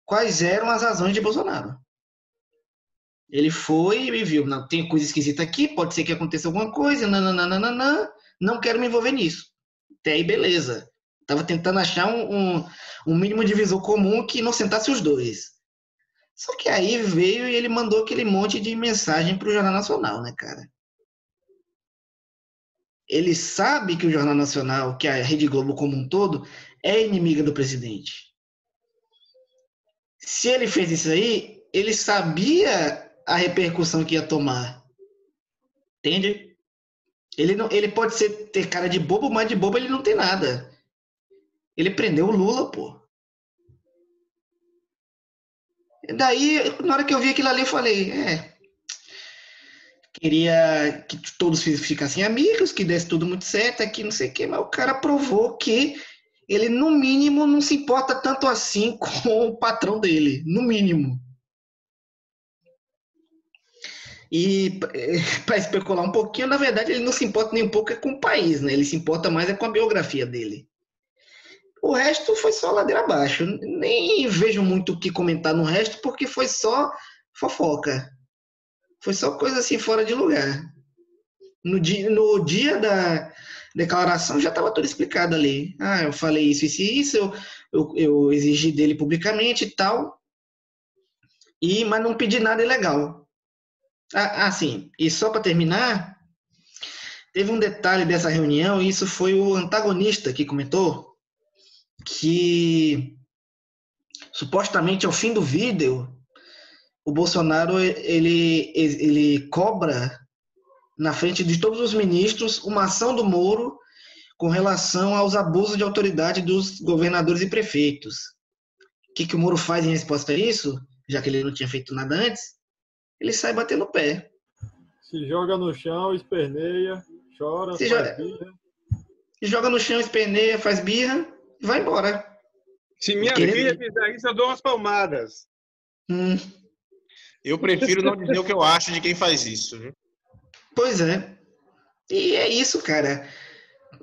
quais eram as razões de Bolsonaro. Ele foi e viu, não, tem coisa esquisita aqui, pode ser que aconteça alguma coisa, não quero me envolver nisso. Até aí, beleza. Tava tentando achar um mínimo divisor comum que não sentasse os dois. Só que aí veio e ele mandou aquele monte de mensagem pro Jornal Nacional, né, cara? Ele sabe que o Jornal Nacional, que a Rede Globo como um todo, é inimiga do presidente. Se ele fez isso aí, ele sabia a repercussão que ia tomar. Entende? Ele pode ter cara de bobo, mas de bobo ele não tem nada. Ele prendeu o Lula, pô. Daí, na hora que eu vi aquilo ali, eu falei, queria que todos ficassem amigos, que desse tudo muito certo aqui, não sei o quê, mas o cara provou que ele, no mínimo, não se importa tanto assim com o patrão dele, no mínimo. E para especular um pouquinho, na verdade, ele não se importa nem um pouco com o país, né? Ele se importa mais com a biografia dele. O resto foi só ladeira abaixo. Nem vejo muito o que comentar no resto, porque foi só fofoca. Foi só coisa assim fora de lugar. No dia da declaração já estava tudo explicado ali. Eu falei isso, eu exigi dele publicamente e tal, mas não pedi nada ilegal. Sim, e só para terminar, teve um detalhe dessa reunião, e isso foi o antagonista que comentou, que supostamente ao fim do vídeo, o Bolsonaro ele cobra na frente de todos os ministros uma ação do Moro com relação aos abusos de autoridade dos governadores e prefeitos. O que o Moro faz em resposta a isso, já que ele não tinha feito nada antes? Ele sai batendo o pé. Se joga no chão, esperneia, chora, Se faz joga, birra. joga no chão, esperneia, faz birra e vai embora. Se minha filha fizer isso, eu dou umas palmadas. Eu prefiro não dizer o que eu acho de quem faz isso, viu? Pois é. E é isso, cara.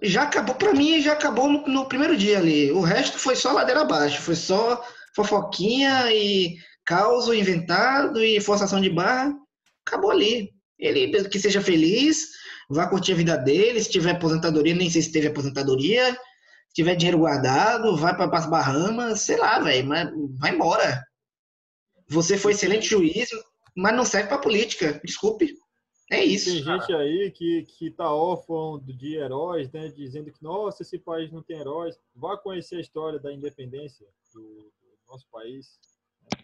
Já acabou, pra mim, já acabou no primeiro dia ali. O resto foi só ladeira abaixo. Foi só fofoquinha e caos inventado e forçação de barra. Acabou ali. Ele que seja feliz, vá curtir a vida dele. Se tiver aposentadoria, nem sei se teve aposentadoria. Se tiver dinheiro guardado, vai para as Bahamas, sei lá, velho. Mas vai embora. Você foi excelente juiz, mas não serve pra política. Desculpe. É isso. Tem gente aí que tá órfão de heróis, né? Dizendo que, nossa, esse país não tem heróis. Vá conhecer a história da independência do nosso país. Né?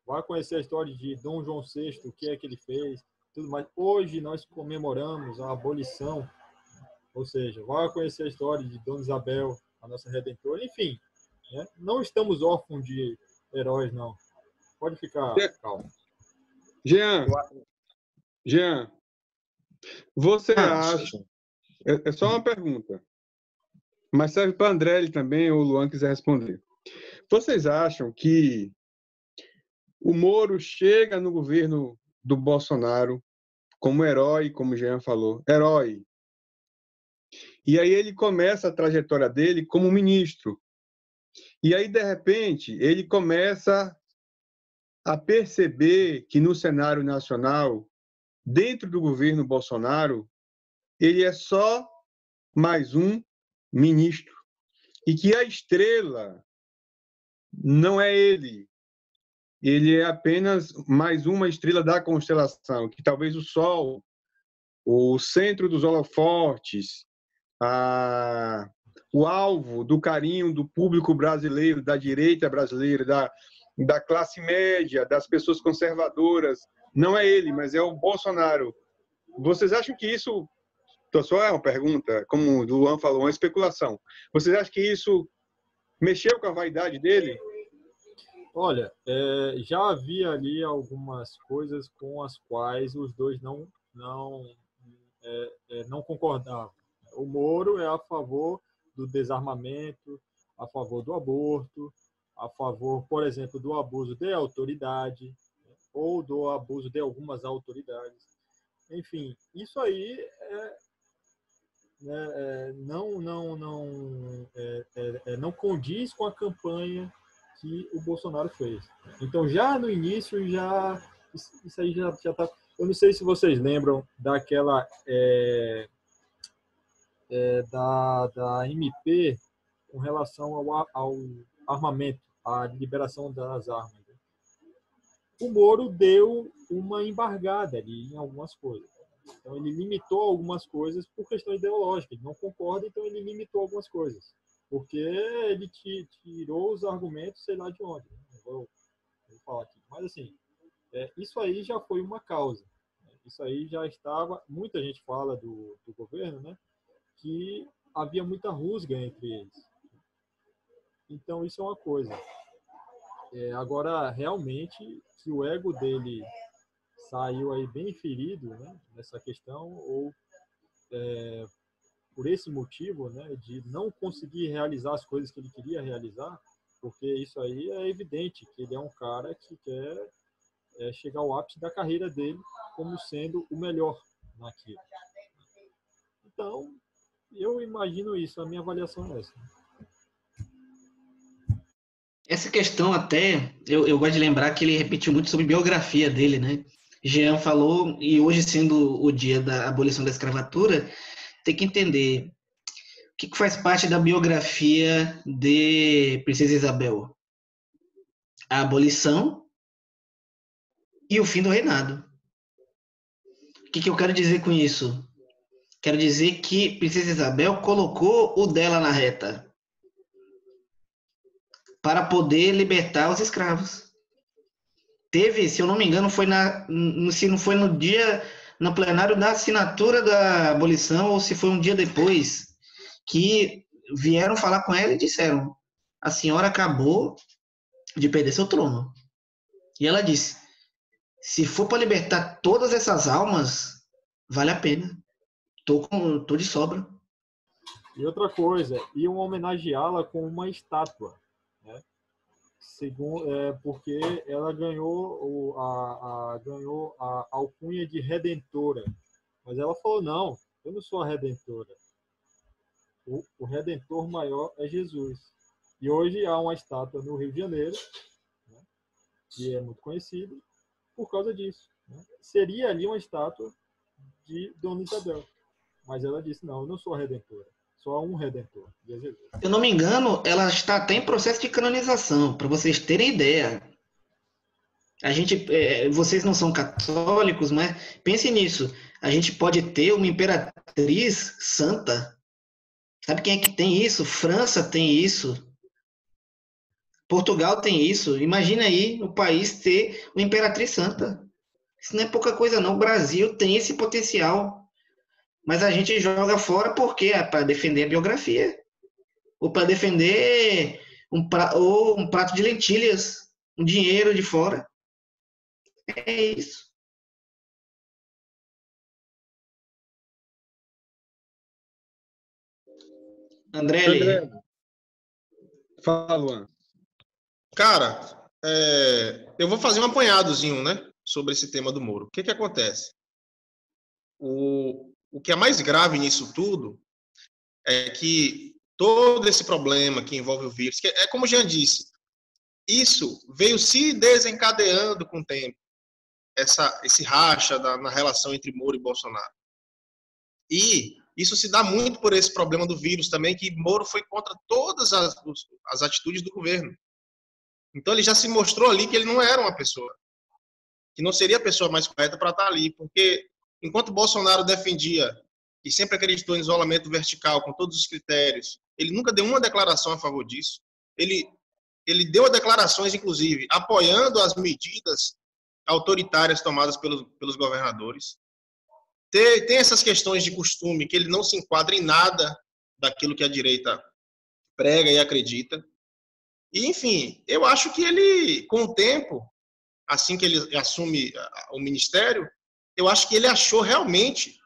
Vá conhecer a história de Dom João VI, o que é que ele fez, tudo mais. Hoje nós comemoramos a abolição, ou seja, vá conhecer a história de Dona Isabel, a nossa redentora. Enfim, né? Não estamos órfãos de heróis, não. Pode ficar calmo. Jean, você acha... É só uma pergunta, mas serve para André também, ou o Luan quiser responder. Vocês acham que o Moro chega no governo do Bolsonaro como herói, como o Jean falou, herói, e aí ele começa a trajetória dele como ministro, e aí, de repente, ele começa a perceber que no cenário nacional, dentro do governo Bolsonaro, ele é só mais um ministro. E que a estrela não é ele. Ele é apenas mais uma estrela da constelação, que talvez o Sol, o centro dos holofortes, o alvo do carinho do público brasileiro, da direita brasileira, da classe média, das pessoas conservadoras, não é ele, mas é o Bolsonaro. Vocês acham que isso... Só é uma pergunta, como o Luan falou, uma especulação. Vocês acham que isso mexeu com a vaidade dele? Olha, já havia ali algumas coisas com as quais os dois não concordavam. O Moro é a favor do desarmamento, a favor do aborto, a favor, por exemplo, do abuso de autoridade, ou do abuso de algumas autoridades. Enfim, isso aí não condiz com a campanha que o Bolsonaro fez. Então, já no início, isso aí já está... Eu não sei se vocês lembram daquela... da MP com relação ao armamento, à liberação das armas. O Moro deu uma embargada ali em algumas coisas. Então, ele limitou algumas coisas por questão ideológica. Ele não concorda, então ele limitou algumas coisas. Porque ele tirou os argumentos, sei lá de onde. Vou falar aqui. Mas, assim, isso aí já foi uma causa. Isso aí já estava... Muita gente fala do governo, né? Que havia muita rusga entre eles. Então, isso é uma coisa. Agora, realmente, que o ego dele saiu aí bem ferido, né, nessa questão, ou por esse motivo, né, de não conseguir realizar as coisas que ele queria realizar, porque isso aí é evidente que ele é um cara que quer chegar ao ápice da carreira dele como sendo o melhor naquilo. Então, eu imagino isso, a minha avaliação é essa. Essa questão até, eu gosto de lembrar que ele repetiu muito sobre a biografia dele, né? Jean falou, e hoje sendo o dia da abolição da escravatura, tem que entender o que faz parte da biografia de Princesa Isabel. A abolição e o fim do reinado. O que eu quero dizer com isso? Quero dizer que Princesa Isabel colocou o dela na reta para poder libertar os escravos. Teve, se eu não me engano, se não foi no dia, no plenário da assinatura da abolição, ou se foi um dia depois, que vieram falar com ela e disseram: a senhora acabou de perder seu trono. E ela disse: se for para libertar todas essas almas, vale a pena. Tô de sobra. E outra coisa, iam homenageá-la com uma estátua, né? Porque ela ganhou ganhou a alcunha de redentora. Mas ela falou, não, eu não sou a redentora. O redentor maior é Jesus. E hoje há uma estátua no Rio de Janeiro, né, que é muito conhecida, por causa disso. Né? Seria ali uma estátua de Dona Isabel. Mas ela disse, não, eu não sou a redentora. Só há um redentor, Jesus. Se eu não me engano, ela está até em processo de canonização, para vocês terem ideia. Vocês não são católicos, mas pense nisso. A gente pode ter uma imperatriz santa. Sabe quem é que tem isso? França tem isso. Portugal tem isso. Imagina aí o país ter uma imperatriz santa. Isso não é pouca coisa, não. O Brasil tem esse potencial. Mas a gente joga fora porque é para defender a biografia. Ou para defender um prato de lentilhas. Um dinheiro de fora. É isso. André, André, fala, Luan. Cara, eu vou fazer um apanhadozinho, né, sobre esse tema do Moro. O que acontece? O que é mais grave nisso tudo é que todo esse problema que envolve o vírus, que é como o Jean disse, isso veio se desencadeando com o tempo, esse racha na relação entre Moro e Bolsonaro. E isso se dá muito por esse problema do vírus também, que Moro foi contra todas as atitudes do governo. Então ele já se mostrou ali que ele não era uma pessoa, que não seria a pessoa mais correta para estar ali, porque enquanto Bolsonaro defendia e sempre acreditou em isolamento vertical com todos os critérios, ele nunca deu uma declaração a favor disso. Ele deu declarações, inclusive, apoiando as medidas autoritárias tomadas pelos governadores. Tem essas questões de costume que ele não se enquadra em nada daquilo que a direita prega e acredita. E, enfim, eu acho que ele, com o tempo, assim que ele assume o ministério, eu acho que ele achou realmente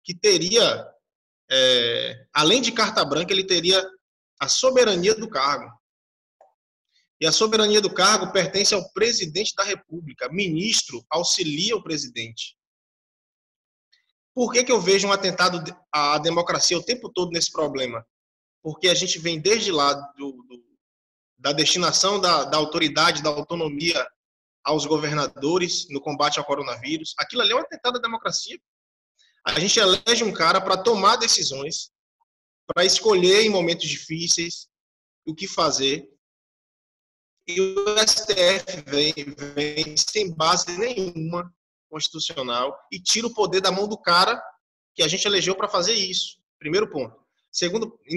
que teria, além de carta branca, ele teria a soberania do cargo. E a soberania do cargo pertence ao presidente da República. Ministro auxilia o presidente. Por que eu vejo um atentado à democracia o tempo todo nesse problema? Porque a gente vem desde lá da destinação da autoridade, da autonomia aos governadores no combate ao coronavírus. Aquilo ali é um atentado à democracia. A gente elege um cara para tomar decisões, para escolher em momentos difíceis o que fazer. E o STF vem sem base nenhuma constitucional e tira o poder da mão do cara que a gente elegeu para fazer isso. Primeiro ponto.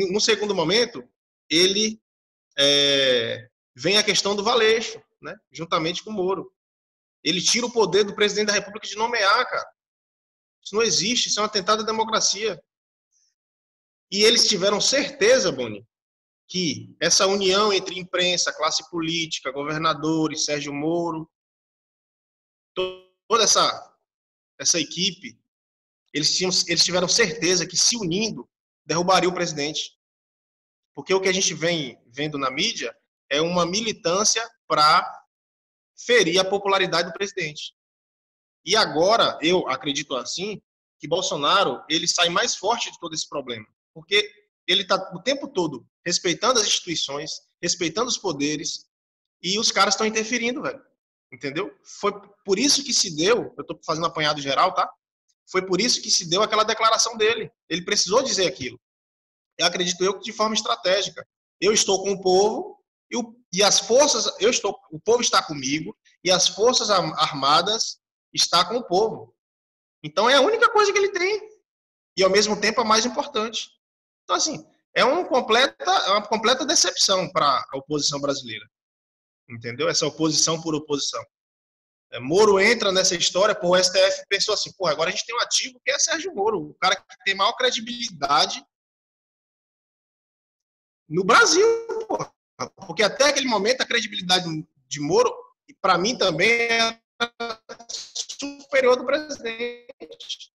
No segundo momento, ele vem a questão do Valeixo, né, juntamente com o Moro. Ele tira o poder do presidente da República de nomear, cara. Isso não existe, isso é um atentado à democracia. E eles tiveram certeza, Boni, que essa união entre imprensa, classe política, governadores, Sérgio Moro, toda essa equipe, eles tiveram certeza que, se unindo, derrubaria o presidente. Porque o que a gente vem vendo na mídia é uma militância para ferir a popularidade do presidente. E agora, eu acredito assim, que Bolsonaro ele sai mais forte de todo esse problema. Porque ele está o tempo todo respeitando as instituições, respeitando os poderes, e os caras estão interferindo, velho. Entendeu? Foi por isso que se deu, eu estou fazendo apanhado geral, tá? Foi por isso que se deu aquela declaração dele. Ele precisou dizer aquilo. Eu acredito que de forma estratégica. Eu estou com o povo e as forças, o povo está comigo e as forças armadas estão com o povo. Então é a única coisa que ele tem e ao mesmo tempo a mais importante. Então assim, é uma completa decepção para a oposição brasileira. Entendeu? Essa oposição por oposição. Moro entra nessa história, o STF pensou assim, agora a gente tem um ativo que é Sérgio Moro, o cara que tem maior credibilidade no Brasil, porra. Porque até aquele momento a credibilidade de Moro, para mim também, é superior do presidente.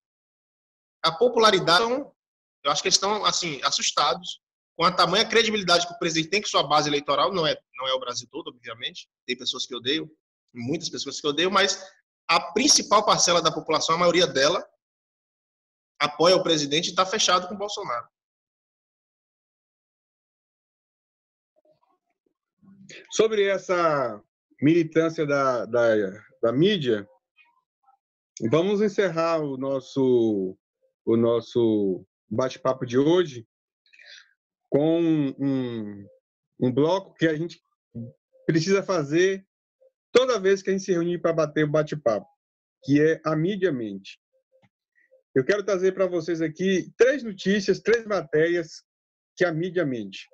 a popularidade, eu acho que eles estão assim, assustados com a tamanha credibilidade que o presidente tem com sua base eleitoral. Não é o Brasil todo, obviamente. Tem pessoas que odeiam, muitas pessoas que odeiam, mas a principal parcela da população, a maioria dela, apoia o presidente e está fechado com o Bolsonaro. Sobre essa militância da mídia, vamos encerrar o nosso bate-papo de hoje com um bloco que a gente precisa fazer toda vez que a gente se reunir para bater o bate-papo, que é a mídia mente. Eu quero trazer para vocês aqui 3 notícias, 3 matérias que a mídia mente.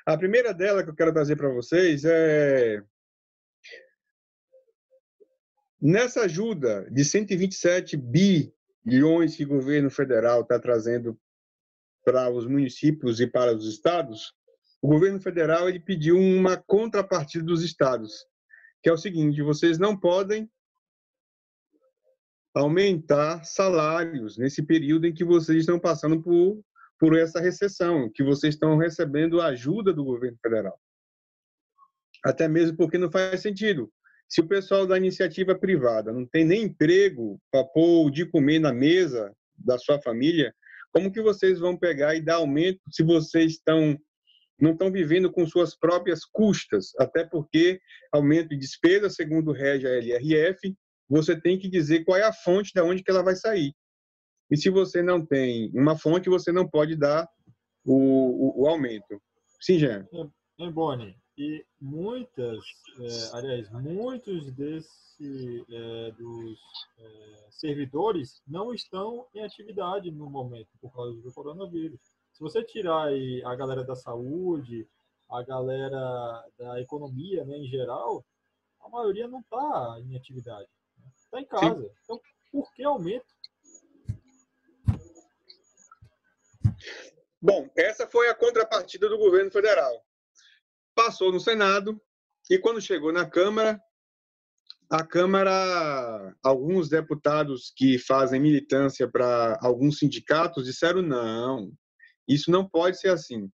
A primeira dela que eu quero trazer para vocês é nessa ajuda de 127 bilhões que o governo federal está trazendo para os municípios e para os estados, o governo federal ele pediu uma contrapartida dos estados, que é o seguinte: vocês não podem aumentar salários nesse período em que vocês estão passando por essa recessão, que vocês estão recebendo a ajuda do governo federal. Até mesmo porque não faz sentido. Se o pessoal da iniciativa privada não tem nem emprego para pôr de comer na mesa da sua família, como que vocês vão pegar e dar aumento se vocês não estão vivendo com suas próprias custas? Até porque aumento de despesa, segundo rege a LRF, você tem que dizer qual é a fonte de onde que ela vai sair. E se você não tem uma fonte, você não pode dar o aumento. Sim, Jean. Boni, e muitos dos servidores não estão em atividade no momento por causa do coronavírus. Se você tirar aí a galera da saúde, a galera da economia, né, em geral, a maioria não está em atividade, está em casa. Sim. Então, por que aumento? Bom, essa foi a contrapartida do governo federal. Passou no Senado e quando chegou na Câmara, alguns deputados que fazem militância para alguns sindicatos disseram: não, isso não pode ser assim.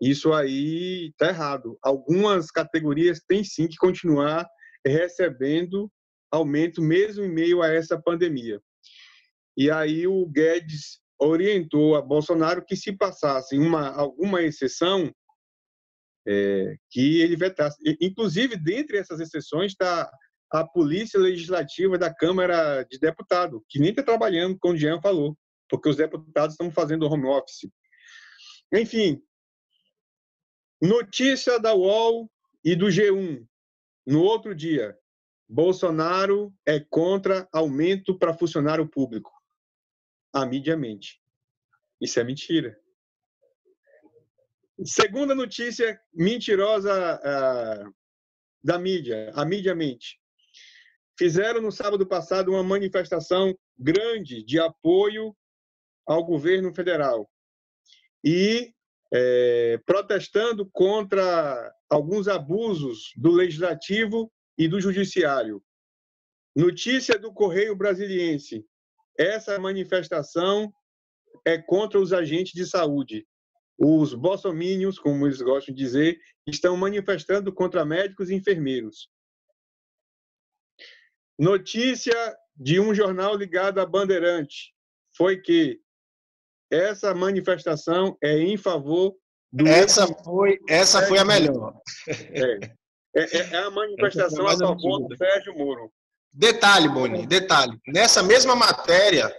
Isso aí está errado. Algumas categorias têm sim que continuar recebendo aumento mesmo em meio a essa pandemia. E aí o Guedes orientou a Bolsonaro que se passasse alguma exceção, que ele vetasse. Inclusive, dentre essas exceções está a Polícia Legislativa da Câmara de Deputados, que nem está trabalhando, como o Jean falou, porque os deputados estão fazendo home office. Enfim, notícia da UOL e do G1. No outro dia, Bolsonaro é contra aumento para funcionário público. A mídia mente. Isso é mentira. Segunda notícia mentirosa da mídia, a mídia mente. Fizeram no sábado passado uma manifestação grande de apoio ao governo federal e protestando contra alguns abusos do legislativo e do judiciário. Notícia do Correio Brasiliense. Essa manifestação é contra os agentes de saúde. Os bolsominions, como eles gostam de dizer, estão manifestando contra médicos e enfermeiros. Notícia de um jornal ligado à Bandeirante foi que essa manifestação é em favor do... Essa foi a melhor. É a manifestação a favor do Sérgio Moro. Detalhe, Boni, detalhe. Nessa mesma matéria,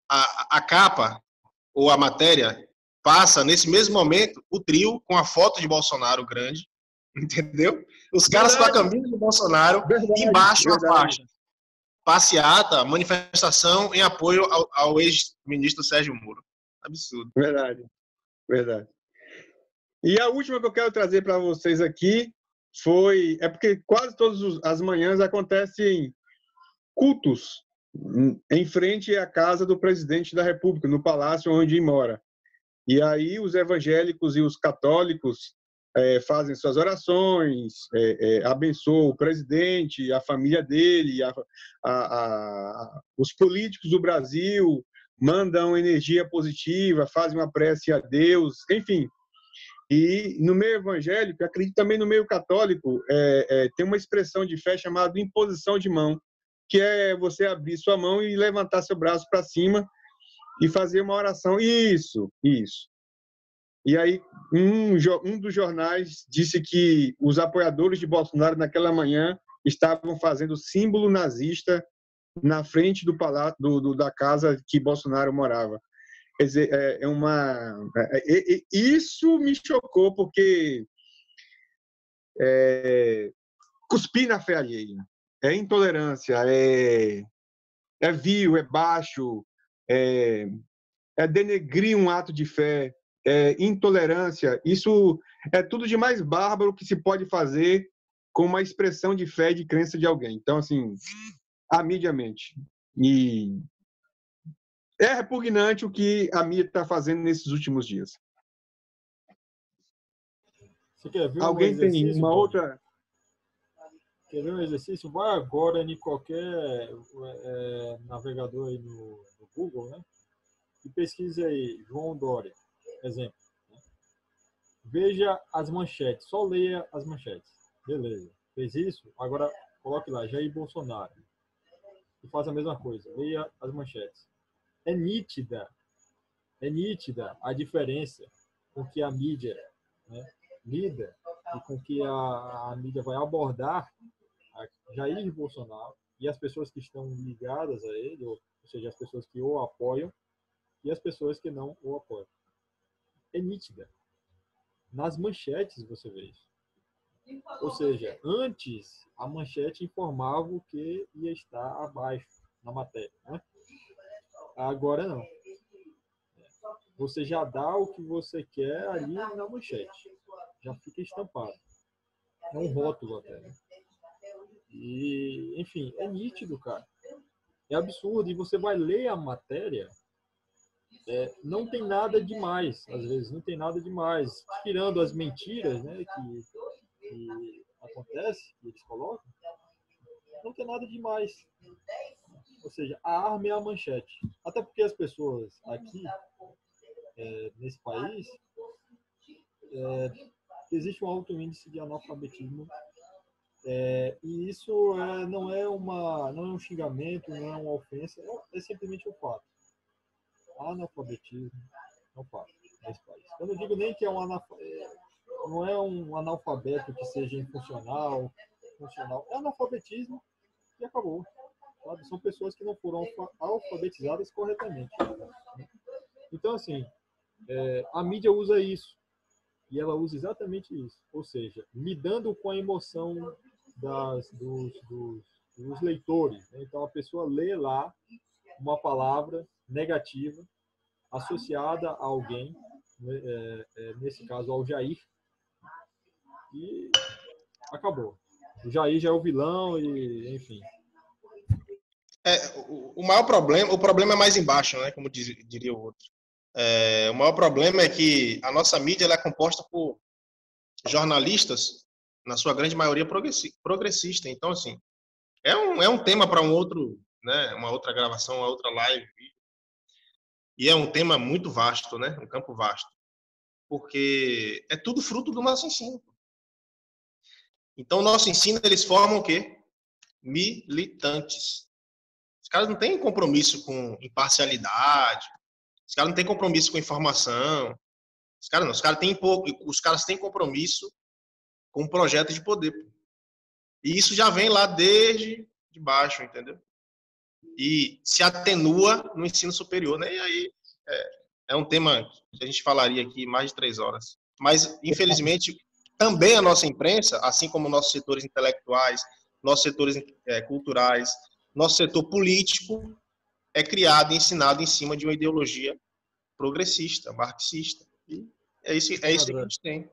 a capa ou a matéria passa, nesse mesmo momento, o trio com a foto de Bolsonaro grande, entendeu? Os caras com a camisa de Bolsonaro, embaixo a faixa. Passeata, manifestação em apoio ao ex-ministro Sérgio Moro. Absurdo. Verdade. E a última que eu quero trazer para vocês aqui é porque quase todas as manhãs acontecem cultos em frente à casa do presidente da República, no palácio onde mora. E aí os evangélicos e os católicos fazem suas orações, abençoam o presidente, a família dele, os políticos do Brasil, mandam energia positiva, fazem uma prece a Deus, enfim. E no meio evangélico, acredito também no meio católico, tem uma expressão de fé chamada imposição de mão, que é você abrir sua mão e levantar seu braço para cima e fazer uma oração. Isso. E aí, um dos jornais disse que os apoiadores de Bolsonaro naquela manhã estavam fazendo símbolo nazista na frente do palácio, da casa que Bolsonaro morava. Quer dizer, isso me chocou, porque cuspir na fé alheia, é intolerância, é vil, é baixo, é denegrir um ato de fé, intolerância. Isso é tudo de mais bárbaro que se pode fazer com uma expressão de fé e de crença de alguém. Então, assim, a mídia mente. E é repugnante o que a mídia está fazendo nesses últimos dias. Você quer ver Alguém tem uma outra... Quer ver um exercício? Vai agora em qualquer navegador aí no Google, né? E pesquise aí, João Dória, exemplo. Né? Veja as manchetes, só leia as manchetes. Beleza, fez isso? Agora coloque lá, Jair Bolsonaro. E faça a mesma coisa, leia as manchetes. É nítida a diferença com que a mídia, né, lida e com que a mídia vai abordar a Jair Bolsonaro e as pessoas que estão ligadas a ele, ou seja, as pessoas que o apoiam, e as pessoas que não o apoiam. É nítida. Nas manchetes você vê isso. Ou seja, antes a manchete informava o que ia estar abaixo na matéria. Né? Agora não. Você já dá o que você quer ali na manchete. Já fica estampado. É um rótulo até. Né? E, enfim, é nítido, cara. É absurdo. E você vai ler a matéria... não tem nada demais, às vezes, não tem nada demais. Tirando as mentiras, né, que acontece, que eles colocam, não tem nada demais. Ou seja, a arma é a manchete. Até porque as pessoas aqui, nesse país, existe um alto índice de analfabetismo. E isso não é um xingamento, não é uma ofensa, é simplesmente um fato. Analfabetismo é um fato nesse país. Eu não digo nem que não é um analfabeto que seja infuncional, funcional. É analfabetismo e acabou. Sabe? São pessoas que não foram alfabetizadas corretamente. Então, assim, a mídia usa isso. E ela usa exatamente isso. Ou seja, lidando com a emoção dos leitores. Né? Então, a pessoa lê lá uma palavra negativa associada a alguém, nesse caso ao Jair, e acabou. O Jair já é o vilão e, enfim. O maior problema, o problema é mais embaixo, né? Como diria o outro. O maior problema é que a nossa mídia ela é composta por jornalistas, na sua grande maioria progressista. Então, assim, é um tema para um outro, né? Uma outra gravação, uma outra live. E é um tema muito vasto, né? Um campo vasto. Porque é tudo fruto do nosso ensino. Então, o nosso ensino, eles formam o quê? Militantes. Os caras não têm compromisso com imparcialidade. Os caras não têm compromisso com informação. Os caras têm compromisso com o projeto de poder. E isso já vem lá desde de baixo, entendeu? E se atenua no ensino superior, né? E aí é um tema que a gente falaria aqui mais de 3 horas. Mas, infelizmente, também a nossa imprensa, assim como nossos setores intelectuais, nossos setores culturais, nosso setor político, é criado e ensinado em cima de uma ideologia progressista, marxista. E é isso que a gente tem.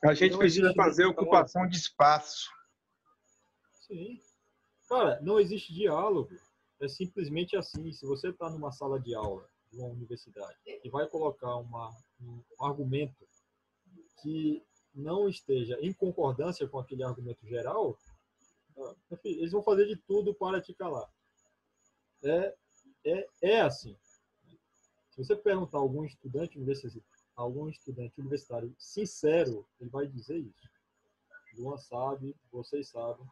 A gente precisa fazer ocupação de espaço. Sim. Cara, não existe diálogo. É simplesmente assim. Se você está numa sala de aula de uma universidade e vai colocar um argumento que não esteja em concordância com aquele argumento geral, enfim, eles vão fazer de tudo para te calar. É assim. Se você perguntar a algum estudante universitário sincero, ele vai dizer isso. Luan sabe, vocês sabem.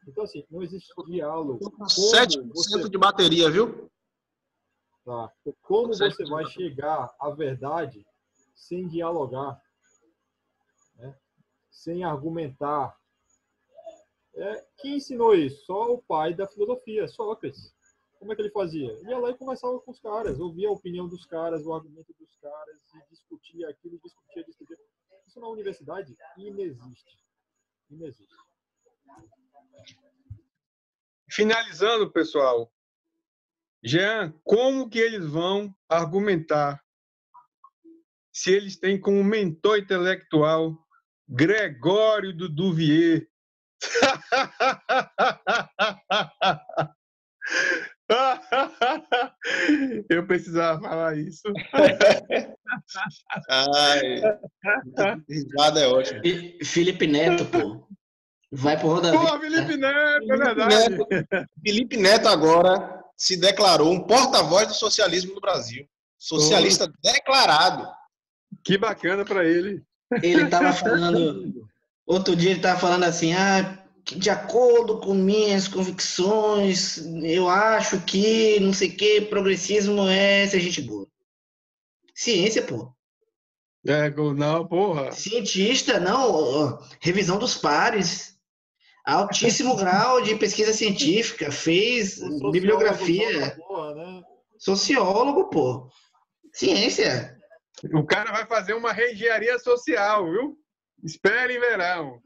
Então, assim, não existe diálogo. 7% de bateria, viu? Tá. Como você vai chegar à verdade sem dialogar, né? Sem argumentar? Quem ensinou isso? Só o pai da filosofia, Sócrates. Como é que ele fazia? Ia lá e conversava com os caras, ouvia a opinião dos caras, o argumento dos caras, e discutia aquilo, discutia. Isso na universidade inexiste. Finalizando, pessoal, Jean, como que eles vão argumentar se eles têm como mentor intelectual Gregório do Duvier? Eu precisava falar isso. Ai, risada é ótimo. Felipe Neto, pô. Vai pro Roda Viva. Pô, Felipe Neto, é verdade. Felipe Neto agora se declarou um porta-voz do socialismo no Brasil. Socialista declarado. Que bacana para ele. Ele tava falando... Outro dia ele tava falando assim, de acordo com minhas convicções, eu acho que, não sei o que, progressismo é ser gente boa. Ciência, pô. Não, porra. Cientista, não. Revisão dos pares. Altíssimo grau de pesquisa científica. Fez bibliografia. Porra, né? Sociólogo, pô. Ciência. O cara vai fazer uma reengenharia social, viu? Espere em verão.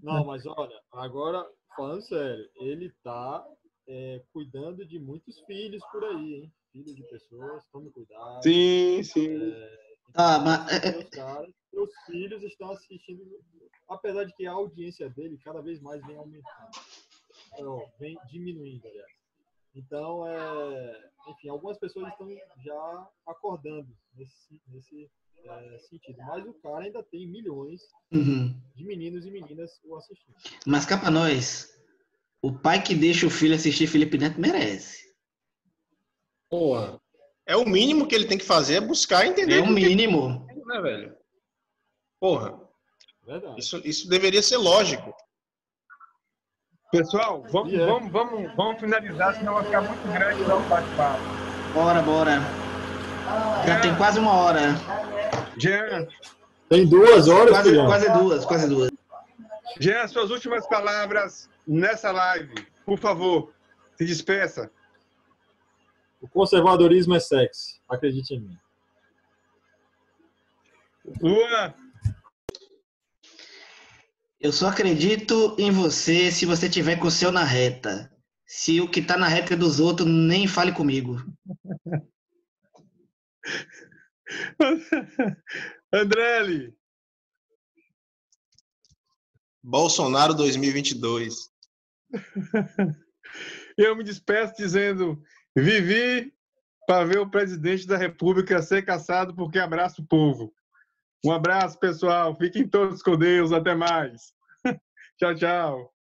Não, mas olha, agora, falando sério, ele tá cuidando de muitos filhos por aí, hein? Filhos de pessoas, tome cuidado. Sim. Os filhos estão assistindo, apesar de que a audiência dele cada vez mais vem aumentando. Vem diminuindo, aliás. Então, enfim, algumas pessoas estão já acordando nesse sentido. Mas o cara ainda tem milhões de meninos e meninas o assistindo. Mas cá pra nós, o pai que deixa o filho assistir Felipe Neto merece. Porra. É o mínimo que ele tem que fazer, é buscar entender. É o mínimo. Né, velho? Porra. Verdade. Isso deveria ser lógico. Pessoal, vamos finalizar, senão vai ficar muito grande para o bate-papo. Bora. Já tem quase 1 hora. Jean. Tem 2 horas, Quase duas. Jean, suas últimas palavras nessa live, por favor, se despeça. O conservadorismo é sexy, acredite em mim. Luan. Eu só acredito em você se você tiver com o seu na reta. Se o que tá na reta é dos outros, nem fale comigo. Andrelli. Bolsonaro 2022. Eu me despeço dizendo: vivi para ver o presidente da República ser caçado porque abraça o povo. Um abraço, pessoal. Fiquem todos com Deus. Até mais. Tchau, tchau.